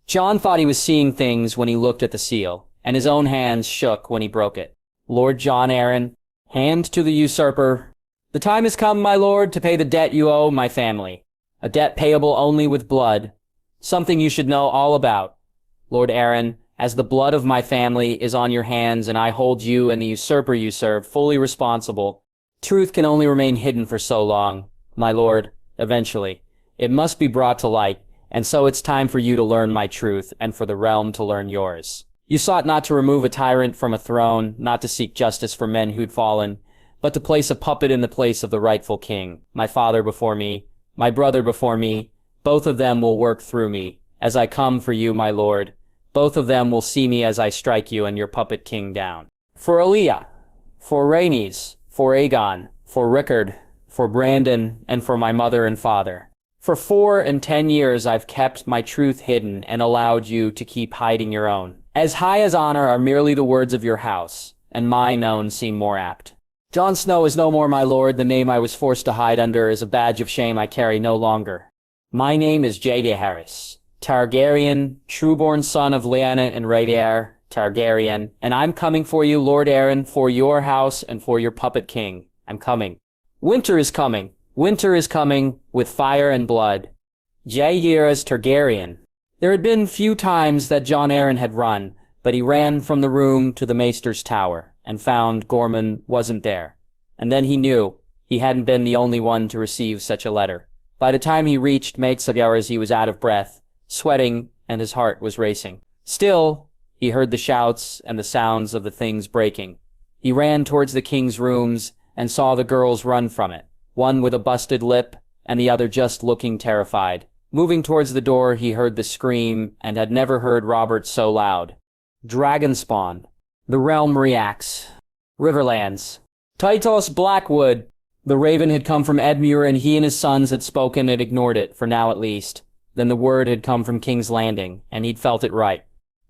Jon thought he was seeing things when he looked at the seal, and his own hands shook when he broke it. Lord Jon Arryn, hand to the usurper. The time has come, my lord, to pay the debt you owe my family. A debt payable only with blood. Something you should know all about. Lord Arryn, as the blood of my family is on your hands and I hold you and the usurper you serve fully responsible, truth can only remain hidden for so long, my lord, eventually. It must be brought to light, and so it's time for you to learn my truth and for the realm to learn yours. You sought not to remove a tyrant from a throne, not to seek justice for men who'd fallen, but to place a puppet in the place of the rightful king. My father before me, my brother before me, both of them will work through me. As I come for you, my lord, both of them will see me as I strike you and your puppet king down. For Aaliyah, for Rhaenys, for Aegon, for Rickard, for Brandon, and for my mother and father. For 4 and 10 years I've kept my truth hidden and allowed you to keep hiding your own. As high as honor are merely the words of your house, and mine own seem more apt. Jon Snow is no more my lord. The name I was forced to hide under is a badge of shame I carry no longer. My name is Daenerys, Targaryen, trueborn son of Lyanna and Rhaegar, Targaryen, and I'm coming for you, Lord Arryn, for your house and for your puppet king. I'm coming. Winter is coming. Winter is coming, with fire and blood. Jaehaerys Targaryen. There had been few times that Jon Arryn had run, but he ran from the room to the maester's tower, and found Gorman wasn't there. And then he knew he hadn't been the only one to receive such a letter. By the time he reached Maegsagar's, he was out of breath, sweating, and his heart was racing. Still, he heard the shouts and the sounds of the things breaking. He ran towards the king's rooms and saw the girls run from it, one with a busted lip and the other just looking terrified. Moving towards the door, he heard the scream and had never heard Robert so loud. Dragon spawn. The realm reacts. Riverlands. Tytos Blackwood. The raven had come from Edmure and he and his sons had spoken and ignored it, for now at least. Then the word had come from King's Landing, and he'd felt it right.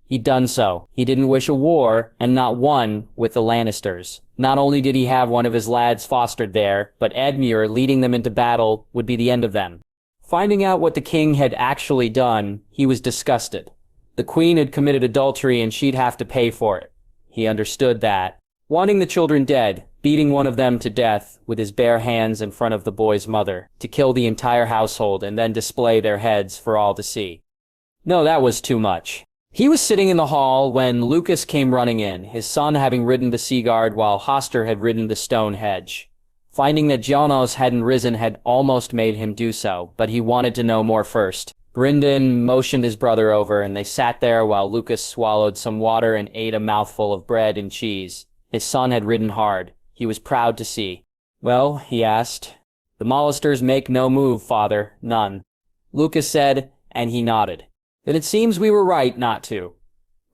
He'd done so. He didn't wish a war, and not one, with the Lannisters. Not only did he have one of his lads fostered there, but Edmure leading them into battle would be the end of them. Finding out what the king had actually done, he was disgusted. The queen had committed adultery and she'd have to pay for it. He understood that. Wanting the children dead, beating one of them to death with his bare hands in front of the boy's mother, to kill the entire household and then display their heads for all to see. No, that was too much. He was sitting in the hall when Lucas came running in, his son having ridden the Seaguard while Hoster had ridden the stone hedge. Finding that Jonos hadn't risen had almost made him do so, but he wanted to know more first. Brynden motioned his brother over, and they sat there while Lucas swallowed some water and ate a mouthful of bread and cheese. His son had ridden hard. He was proud to see. Well, he asked. The Mollisters make no move, father, none. Lucas said, and he nodded. Then it seems we were right not to,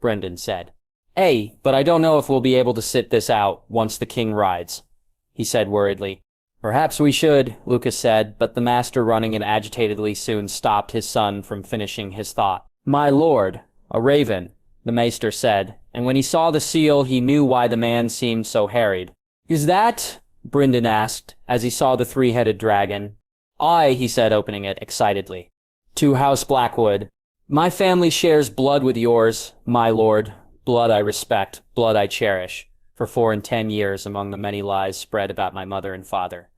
Brynden said. But I don't know if we'll be able to sit this out once the king rides, he said worriedly. Perhaps we should, Lucas said, but the master running it agitatedly soon stopped his son from finishing his thought. My lord, a raven, the maester said, and when he saw the seal he knew why the man seemed so harried. Is that? Brynden asked, as he saw the three-headed dragon. Aye, he said, opening it excitedly. To House Blackwood. My family shares blood with yours, my lord. Blood I respect, blood I cherish. For 4 and 10 years among the many lies spread about my mother and father.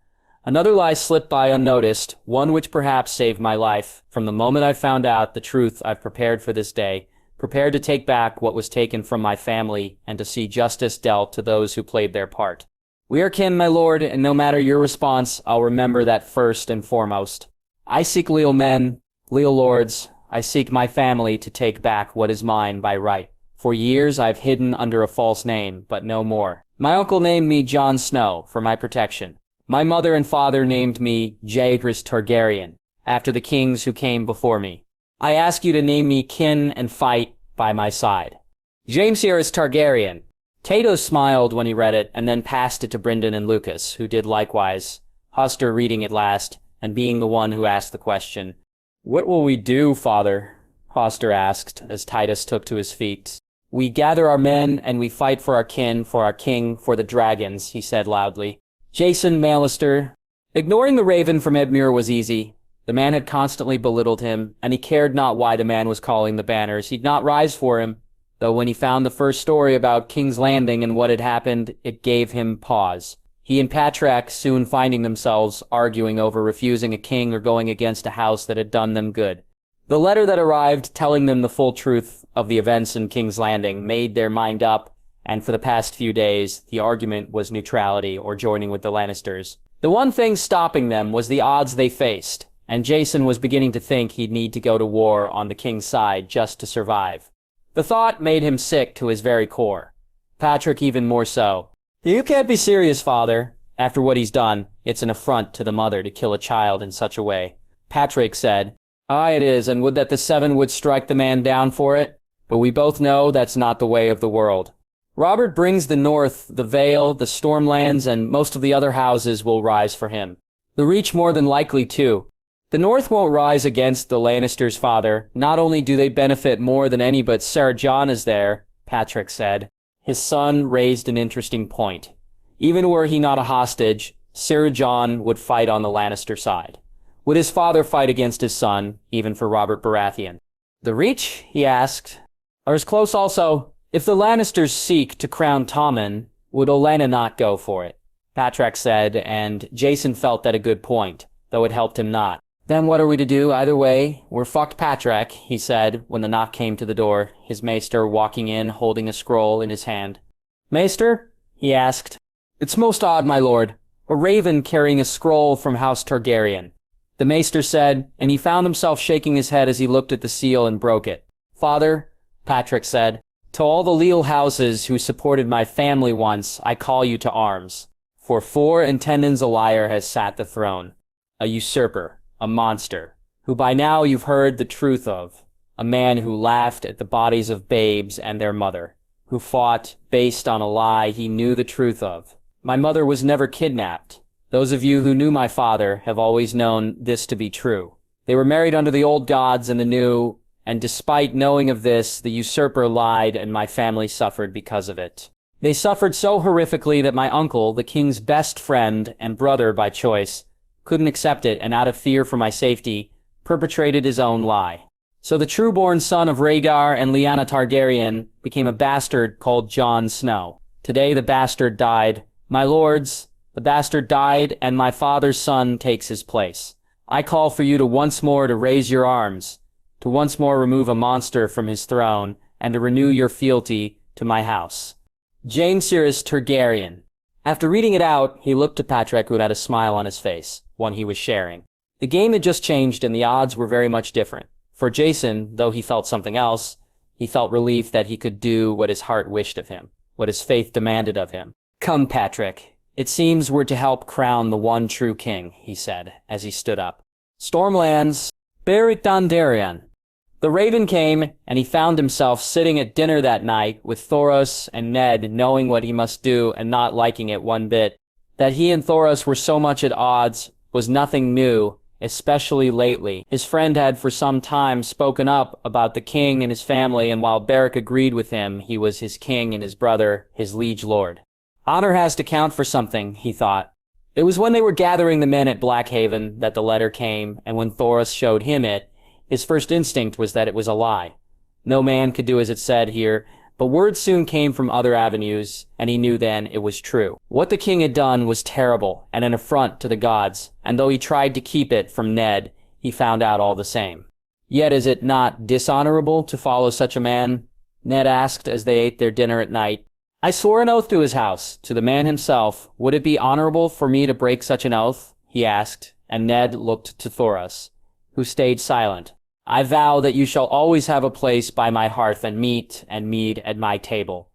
Another lie slipped by unnoticed, one which perhaps saved my life. From the moment I found out the truth, I've prepared for this day, prepared to take back what was taken from my family and to see justice dealt to those who played their part. We are kin, my lord, and no matter your response, I'll remember that first and foremost. I seek leal men, leal lords. I seek my family to take back what is mine by right. For years I've hidden under a false name, but no more. My uncle named me Jon Snow for my protection. My mother and father named me Jaehaerys Targaryen, after the kings who came before me. I ask you to name me kin and fight by my side. Jaehaerys Targaryen. Tato smiled when he read it, and then passed it to Brynden and Lucas, who did likewise, Hoster reading it last, and being the one who asked the question. What will we do, father? Hoster asked, as Titus took to his feet. We gather our men, and we fight for our kin, for our king, for the dragons, he said loudly. Jaime Lannister. Ignoring the Raven from Edmure was easy. The man had constantly belittled him, and he cared not why the man was calling the banners. He'd not rise for him, though when he found the first story about King's Landing and what had happened, it gave him pause. He and Patrick soon finding themselves arguing over refusing a king or going against a house that had done them good. The letter that arrived telling them the full truth of the events in King's Landing made their mind up, and for the past few days, the argument was neutrality or joining with the Lannisters. The one thing stopping them was the odds they faced, and Jason was beginning to think he'd need to go to war on the king's side just to survive. The thought made him sick to his very core. Patrick even more so. You can't be serious, father. After what he's done, it's an affront to the mother to kill a child in such a way. Patrick said, Aye, it is, and would that the seven would strike the man down for it, but we both know that's not the way of the world. Robert brings the North, the Vale, the Stormlands, and most of the other houses will rise for him. The Reach more than likely, too. The North won't rise against the Lannisters' father. Not only do they benefit more than any, but Ser Jon is there, Patrick said. His son raised an interesting point. Even were he not a hostage, Ser Jon would fight on the Lannister side. Would his father fight against his son, even for Robert Baratheon? The Reach, he asked, are as close also. If the Lannisters seek to crown Tommen, would Olenna not go for it? Patrick said, and Jason felt that a good point, though it helped him not. Then what are we to do? Either way, we're fucked, Patrick, he said when the knock came to the door, his maester walking in holding a scroll in his hand. Maester? He asked. It's most odd, my lord. A raven carrying a scroll from House Targaryen. The maester said, and he found himself shaking his head as he looked at the seal and broke it. Father, Patrick said, to all the leal houses who supported my family once, I call you to arms. For 4 and 10 a liar has sat the throne. A usurper, a monster, who by now you've heard the truth of. A man who laughed at the bodies of babes and their mother. Who fought based on a lie he knew the truth of. My mother was never kidnapped. Those of you who knew my father have always known this to be true. They were married under the old gods and the new, and despite knowing of this, the usurper lied and my family suffered because of it. They suffered so horrifically that my uncle, the king's best friend and brother by choice, couldn't accept it and out of fear for my safety, perpetrated his own lie. So the true-born son of Rhaegar and Lyanna Targaryen became a bastard called Jon Snow. Today the bastard died. My lords, the bastard died and my father's son takes his place. I call for you to once more to raise your arms, to once more remove a monster from his throne, and to renew your fealty to my house. Jaime Targaryen. After reading it out, he looked to Patrick, who had a smile on his face, one he was sharing. The game had just changed and the odds were very much different. For Jason, though he felt something else, he felt relief that he could do what his heart wished of him, what his faith demanded of him. Come, Patrick. It seems we're to help crown the one true king, he said, as he stood up. Stormlands, Beric Dondarrion. The Raven came, and he found himself sitting at dinner that night with Thoros and Ned, knowing what he must do and not liking it one bit. That he and Thoros were so much at odds was nothing new, especially lately. His friend had for some time spoken up about the king and his family, and while Beric agreed with him, he was his king and his brother, his liege lord. Honor has to count for something, he thought. It was when they were gathering the men at Blackhaven that the letter came, and when Thoros showed him it, his first instinct was that it was a lie. No man could do as it said here, but word soon came from other avenues, and he knew then it was true. What the king had done was terrible and an affront to the gods, and though he tried to keep it from Ned, he found out all the same. Yet is it not dishonorable to follow such a man? Ned asked as they ate their dinner at night. I swore an oath to his house, to the man himself. Would it be honorable for me to break such an oath? He asked, and Ned looked to Thoros, who stayed silent. I vow that you shall always have a place by my hearth and meat and mead at my table,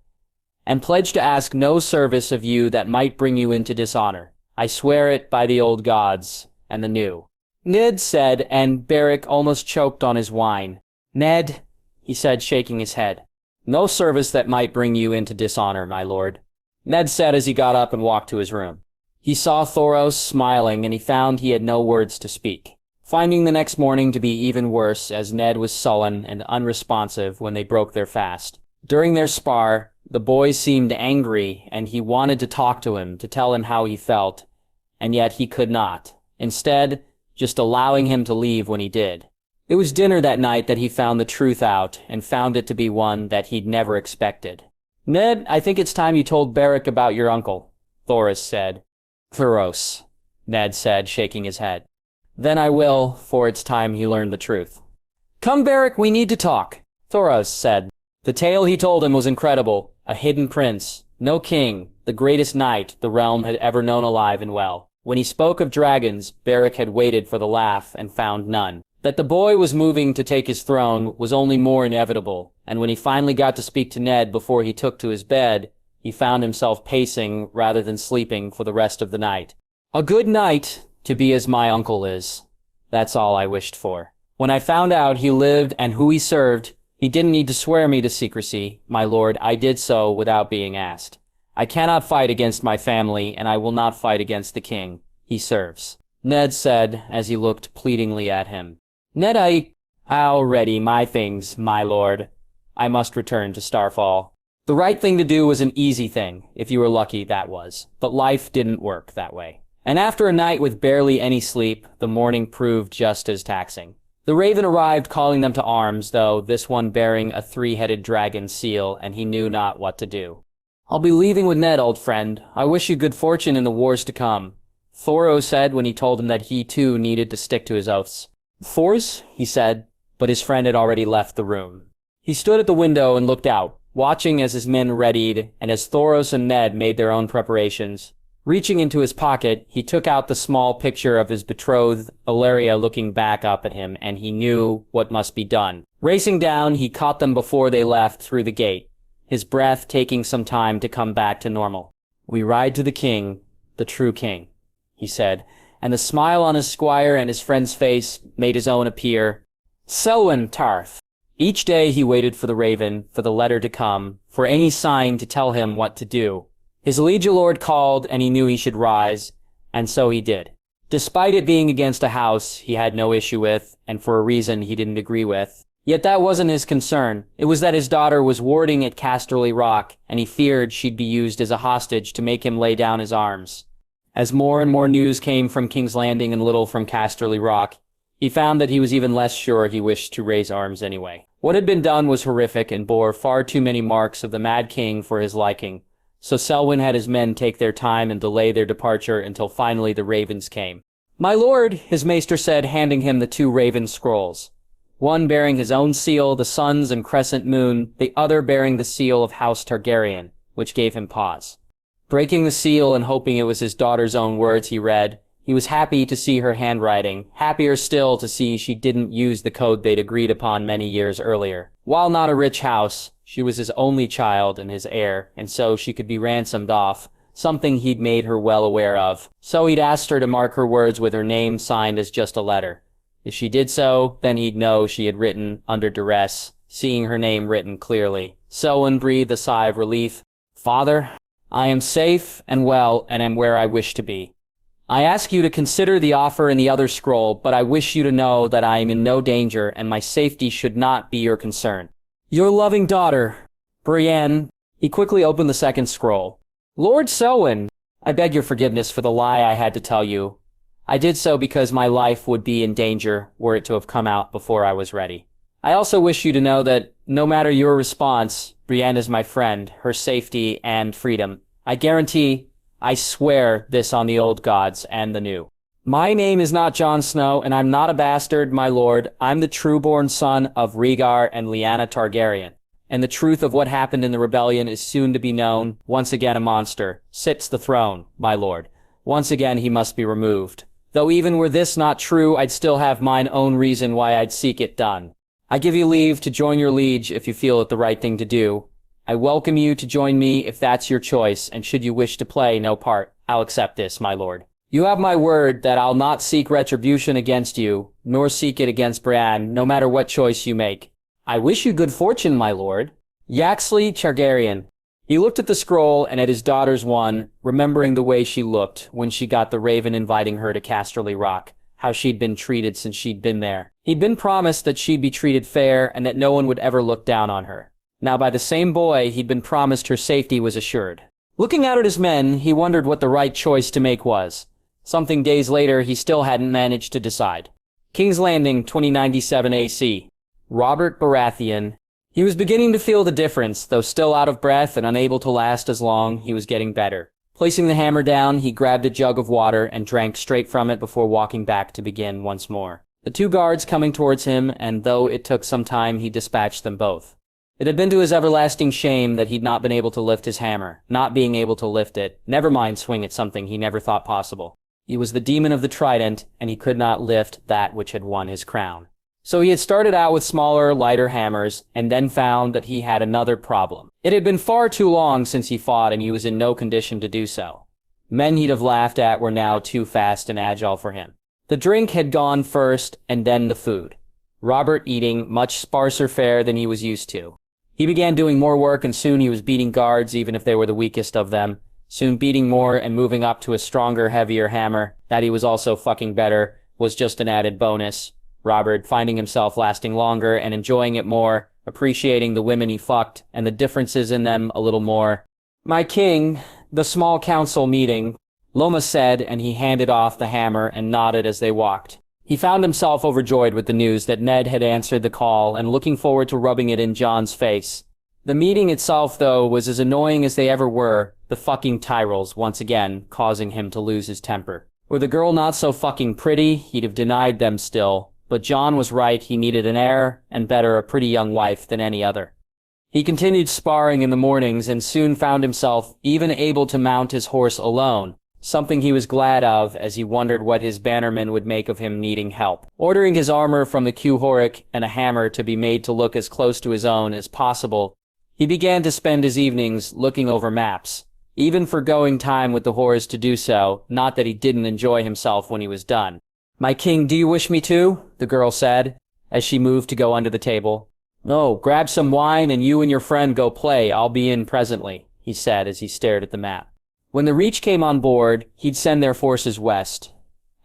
and pledge to ask no service of you that might bring you into dishonor. I swear it by the old gods and the new. Ned said, and Beric almost choked on his wine. Ned, he said, shaking his head. No service that might bring you into dishonor, my lord. Ned said as he got up and walked to his room. He saw Thoros smiling, and he found he had no words to speak. Finding the next morning to be even worse, as Ned was sullen and unresponsive when they broke their fast. During their spar, The boy seemed angry, and he wanted to talk to him, to tell him how he felt, and yet he could not. Instead, just allowing him to leave when he did. It was dinner that night that he found the truth out, and found it to be one that he'd never expected. "Ned, I think it's time you told Beric about your uncle," Thoros said. "Thoros," Ned said, shaking his head. "Then I will, for it's time he learned the truth." "Come, Beric, we need to talk," Thoros said. The tale he told him was incredible. A hidden prince, no king, the greatest knight the realm had ever known alive and well. When he spoke of dragons, Beric had waited for the laugh and found none. That the boy was moving to take his throne was only more inevitable, and when he finally got to speak to Ned before he took to his bed, he found himself pacing rather than sleeping for the rest of the night. "A good knight, to be as my uncle is. That's all I wished for. When I found out he lived and who he served, he didn't need to swear me to secrecy, my lord. I did so without being asked. I cannot fight against my family, and I will not fight against the king he serves," Ned said as he looked pleadingly at him. "Ned, already my things, my lord. I must return to Starfall." The right thing to do was an easy thing, if you were lucky, that was. But life didn't work that way. And after a night with barely any sleep, the morning proved just as taxing. The raven arrived calling them to arms, though, this one bearing a three-headed dragon seal, and he knew not what to do. "I'll be leaving with Ned, old friend. I wish you good fortune in the wars to come," Thoros said when he told him that he too needed to stick to his oaths. "Thors?" he said, but his friend had already left the room. He stood at the window and looked out, watching as his men readied, and as Thoros and Ned made their own preparations. Reaching into his pocket, he took out the small picture of his betrothed, Illyria, looking back up at him, and he knew what must be done. Racing down, he caught them before they left through the gate, his breath taking some time to come back to normal. "We ride to the king, the true king," he said, and the smile on his squire and his friend's face made his own appear. "Selwyn Tarth." Each day he waited for the raven, for the letter to come, for any sign to tell him what to do. His liege lord called, and he knew he should rise, and so he did. Despite it being against a house he had no issue with, and for a reason he didn't agree with. Yet that wasn't his concern. It was that his daughter was warding at Casterly Rock, and he feared she'd be used as a hostage to make him lay down his arms. As more and more news came from King's Landing and little from Casterly Rock, he found that he was even less sure he wished to raise arms anyway. What had been done was horrific and bore far too many marks of the Mad King for his liking. So Selwyn had his men take their time and delay their departure until finally the ravens came. "My lord," his maester said, handing him the two raven scrolls. One bearing his own seal, the sun's and crescent moon, the other bearing the seal of House Targaryen, which gave him pause. Breaking the seal and hoping it was his daughter's own words, he read. He was happy to see her handwriting, happier still to see she didn't use the code they'd agreed upon many years earlier. While not a rich house, she was his only child and his heir, and so she could be ransomed off, something he'd made her well aware of. So he'd asked her to mark her words with her name signed as just a letter. If she did so, then he'd know she had written under duress, seeing her name written clearly. Selwyn breathed a sigh of relief. "Father, I am safe and well and am where I wish to be. I ask you to consider the offer in the other scroll, but I wish you to know that I am in no danger and my safety should not be your concern. Your loving daughter, Brienne." He quickly opened the second scroll. "Lord Selwyn, I beg your forgiveness for the lie I had to tell you. I did so because my life would be in danger were it to have come out before I was ready. I also wish you to know that, no matter your response, Brienne is my friend, her safety and freedom. I guarantee, I swear this on the old gods and the new. My name is not Jon Snow, and I'm not a bastard, my lord. I'm the true-born son of Rhaegar and Lyanna Targaryen. And the truth of what happened in the rebellion is soon to be known. Once again a monster sits the throne, my lord. Once again he must be removed. Though even were this not true, I'd still have mine own reason why I'd seek it done. I give you leave to join your liege if you feel it the right thing to do. I welcome you to join me if that's your choice, and should you wish to play no part, I'll accept this, my lord. You have my word that I'll not seek retribution against you, nor seek it against Brienne, no matter what choice you make. I wish you good fortune, my lord. Yaxley Targaryen." He looked at the scroll and at his daughter's one, remembering the way she looked when she got the raven inviting her to Casterly Rock, how she'd been treated since she'd been there. He'd been promised that she'd be treated fair and that no one would ever look down on her. now by the same boy he'd been promised her safety was assured. Looking out at his men, he wondered what the right choice to make was. Something days later he still hadn't managed to decide. King's Landing, 2097 AC. Robert Baratheon. He was beginning to feel the difference, though still out of breath and unable to last as long, he was getting better. Placing the hammer down, he grabbed a jug of water and drank straight from it before walking back to begin once more. The two guards coming towards him, and though it took some time, he dispatched them both. It had been to his everlasting shame that he'd not been able to lift his hammer, not being able to lift it, never mind swing at something he never thought possible. He was the demon of the trident, and he could not lift that which had won his crown. So he had started out with smaller, lighter hammers, and then found that he had another problem. It had been far too long since he fought, and he was in no condition to do so. Men he'd have laughed at were now too fast and agile for him. The drink had gone first, and then the food. Robert eating much sparser fare than he was used to. He began doing more work, and soon he was beating guards even if they were the weakest of them, soon beating more and moving up to a stronger, heavier hammer. That he was also fucking better was just an added bonus. Robert, finding himself lasting longer and enjoying it more, appreciating the women he fucked and the differences in them a little more. "My king, the small council meeting," Loma said, and he handed off the hammer and nodded as they walked. He found himself overjoyed with the news that Ned had answered the call and looking forward to rubbing it in Jon's face. The meeting itself, though, was as annoying as they ever were, the fucking Tyrells once again causing him to lose his temper. Were the girl not so fucking pretty, he'd have denied them still. But Jon was right, he needed an heir, and better a pretty young wife than any other. He continued sparring in the mornings and soon found himself even able to mount his horse alone, something he was glad of as he wondered what his bannermen would make of him needing help. Ordering his armor from the Quhoric and a hammer to be made to look as close to his own as possible, he began to spend his evenings looking over maps, even forgoing time with the whores to do so, not that he didn't enjoy himself when he was done. "My king, do you wish me to?" the girl said, as she moved to go under the table. "No, grab some wine and you and your friend go play, I'll be in presently," he said as he stared at the map. When the Reach came on board, he'd send their forces west.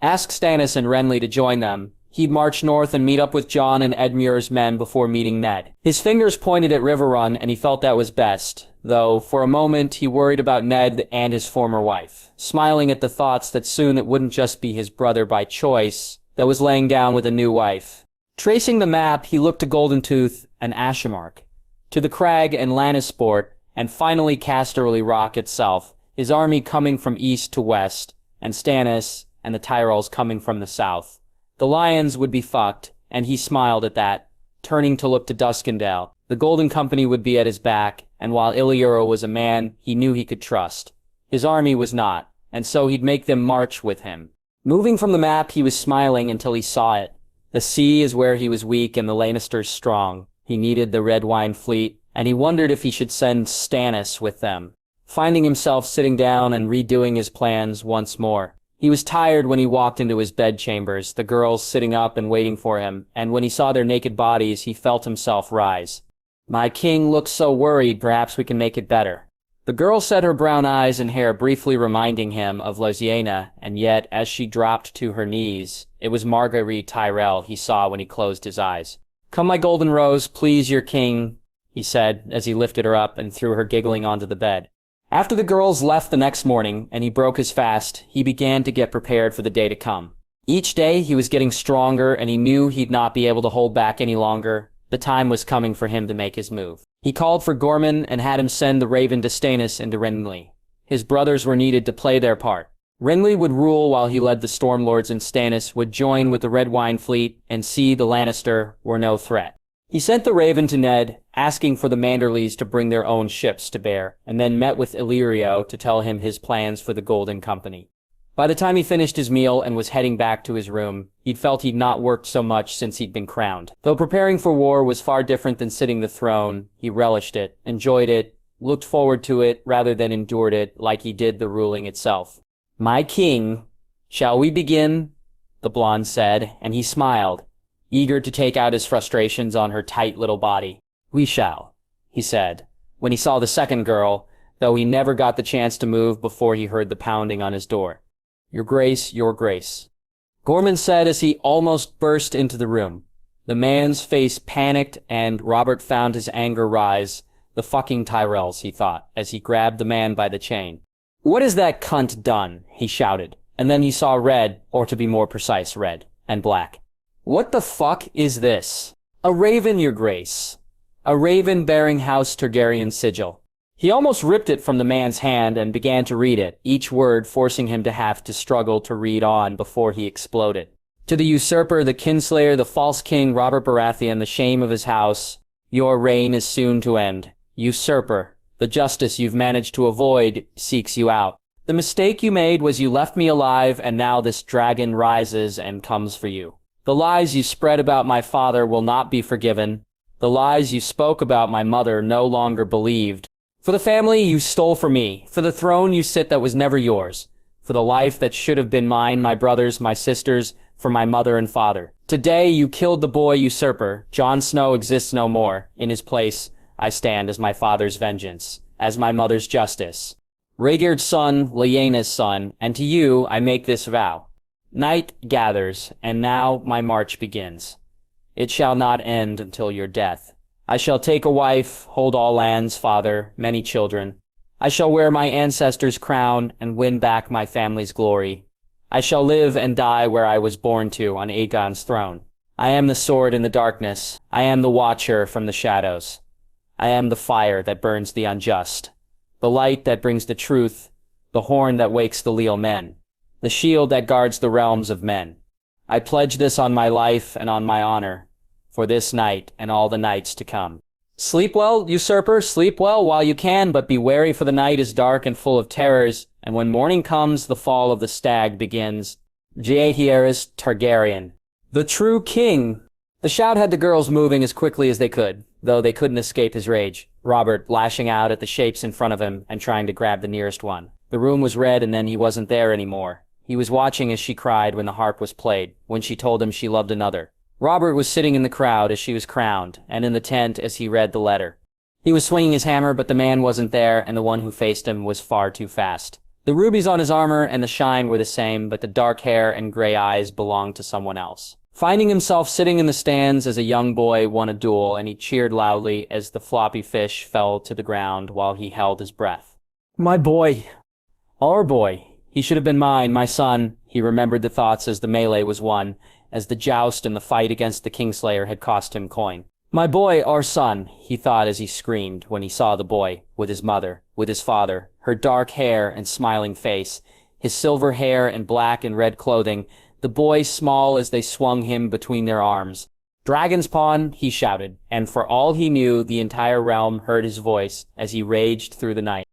Ask Stannis and Renly to join them. He'd march north and meet up with Jon and Edmure's men before meeting Ned. His fingers pointed at River Run, and he felt that was best, though for a moment he worried about Ned and his former wife, smiling at the thoughts that soon it wouldn't just be his brother by choice that was laying down with a new wife. Tracing the map, he looked to Golden Tooth and Ashemark, to the Crag and Lannisport, and finally Casterly Rock itself, his army coming from east to west, and Stannis and the Tyrells coming from the south. The Lions would be fucked, and he smiled at that, turning to look to Duskendale. The Golden Company would be at his back, and while Illyura was a man he knew he could trust, his army was not, and so he'd make them march with him. Moving from the map, he was smiling until he saw it. The sea is where he was weak and the Lannisters strong. He needed the Red Wine Fleet, and he wondered if he should send Stannis with them. Finding himself sitting down and redoing his plans once more. He was tired when he walked into his bedchambers, the girls sitting up and waiting for him, and when he saw their naked bodies, he felt himself rise. "My king looks so worried, perhaps we can make it better." The girl set her brown eyes and hair briefly reminding him of Losiana, and yet, as she dropped to her knees, it was Marguerite Tyrell he saw when he closed his eyes. "Come, my golden rose, please your king," he said, as he lifted her up and threw her giggling onto the bed. After the girls left the next morning, and he broke his fast, he began to get prepared for the day to come. Each day he was getting stronger, and he knew he'd not be able to hold back any longer. The time was coming for him to make his move. He called for Gorman and had him send the Raven to Stannis and to Renly. His brothers were needed to play their part. Renly would rule while he led the Stormlords, and Stannis would join with the Red Wine Fleet and see the Lannister were no threat. He sent the Raven to Ned, asking for the Manderleys to bring their own ships to bear, and then met with Illyrio to tell him his plans for the Golden Company. By the time he finished his meal and was heading back to his room, he'd felt he'd not worked so much since he'd been crowned. Though preparing for war was far different than sitting the throne, he relished it, enjoyed it, looked forward to it rather than endured it like he did the ruling itself. "My king, shall we begin?" the blonde said, and he smiled, eager to take out his frustrations on her tight little body. "We shall," he said, when he saw the second girl, though he never got the chance to move before he heard the pounding on his door. "Your grace, your grace," Gorman said as he almost burst into the room. The man's face panicked, and Robert found his anger rise. The fucking Tyrells, he thought, as he grabbed the man by the chain. "What has that cunt done?" he shouted, and then he saw red, or to be more precise, red, and black. "What the fuck is this?" "A raven, your grace. A raven bearing House Targaryen sigil." He almost ripped it from the man's hand and began to read it, each word forcing him to have to struggle to read on before he exploded. "To the usurper, the kinslayer, the false king, Robert Baratheon, the shame of his house, your reign is soon to end. Usurper, the justice you've managed to avoid seeks you out. The mistake you made was you left me alive, and now this dragon rises and comes for you. The lies you spread about my father will not be forgiven. The lies you spoke about my mother no longer believed. For the family you stole from me, for the throne you sit that was never yours, for the life that should have been mine, my brothers, my sisters, for my mother and father. Today you killed the boy usurper. Jon Snow exists no more. In his place, I stand as my father's vengeance, as my mother's justice. Rhaegar's son, Lyanna's son, and to you I make this vow. Night gathers, and now my march begins. It shall not end until your death. I shall take a wife, hold all lands, father, many children. I shall wear my ancestors' crown and win back my family's glory. I shall live and die where I was born to, on Aegon's throne. I am the sword in the darkness. I am the watcher from the shadows. I am the fire that burns the unjust, the light that brings the truth, the horn that wakes the leal men, the shield that guards the realms of men. I pledge this on my life and on my honor, for this night and all the nights to come. Sleep well, usurper, sleep well while you can, but be wary, for the night is dark and full of terrors, and when morning comes, the fall of the stag begins. Daenerys Targaryen, the true king. The shout had the girls moving as quickly as they could, though they couldn't escape his rage. Robert lashing out at the shapes in front of him and trying to grab the nearest one. The room was red, and then he wasn't there anymore. He was watching as she cried when the harp was played, when she told him she loved another. Robert was sitting in the crowd as she was crowned, and in the tent as he read the letter. He was swinging his hammer, but the man wasn't there, and the one who faced him was far too fast. The rubies on his armor and the shine were the same, but the dark hair and gray eyes belonged to someone else. Finding himself sitting in the stands as a young boy won a duel, and he cheered loudly as the floppy fish fell to the ground while he held his breath. My boy. Our boy. He should have been mine, my son. He remembered the thoughts as the melee was won, as the joust and the fight against the Kingslayer had cost him coin. My boy, our son, he thought as he screamed when he saw the boy, with his mother, with his father, her dark hair and smiling face, his silver hair and black and red clothing, the boy small as they swung him between their arms. Dragon's pawn, he shouted, and for all he knew, the entire realm heard his voice as he raged through the night.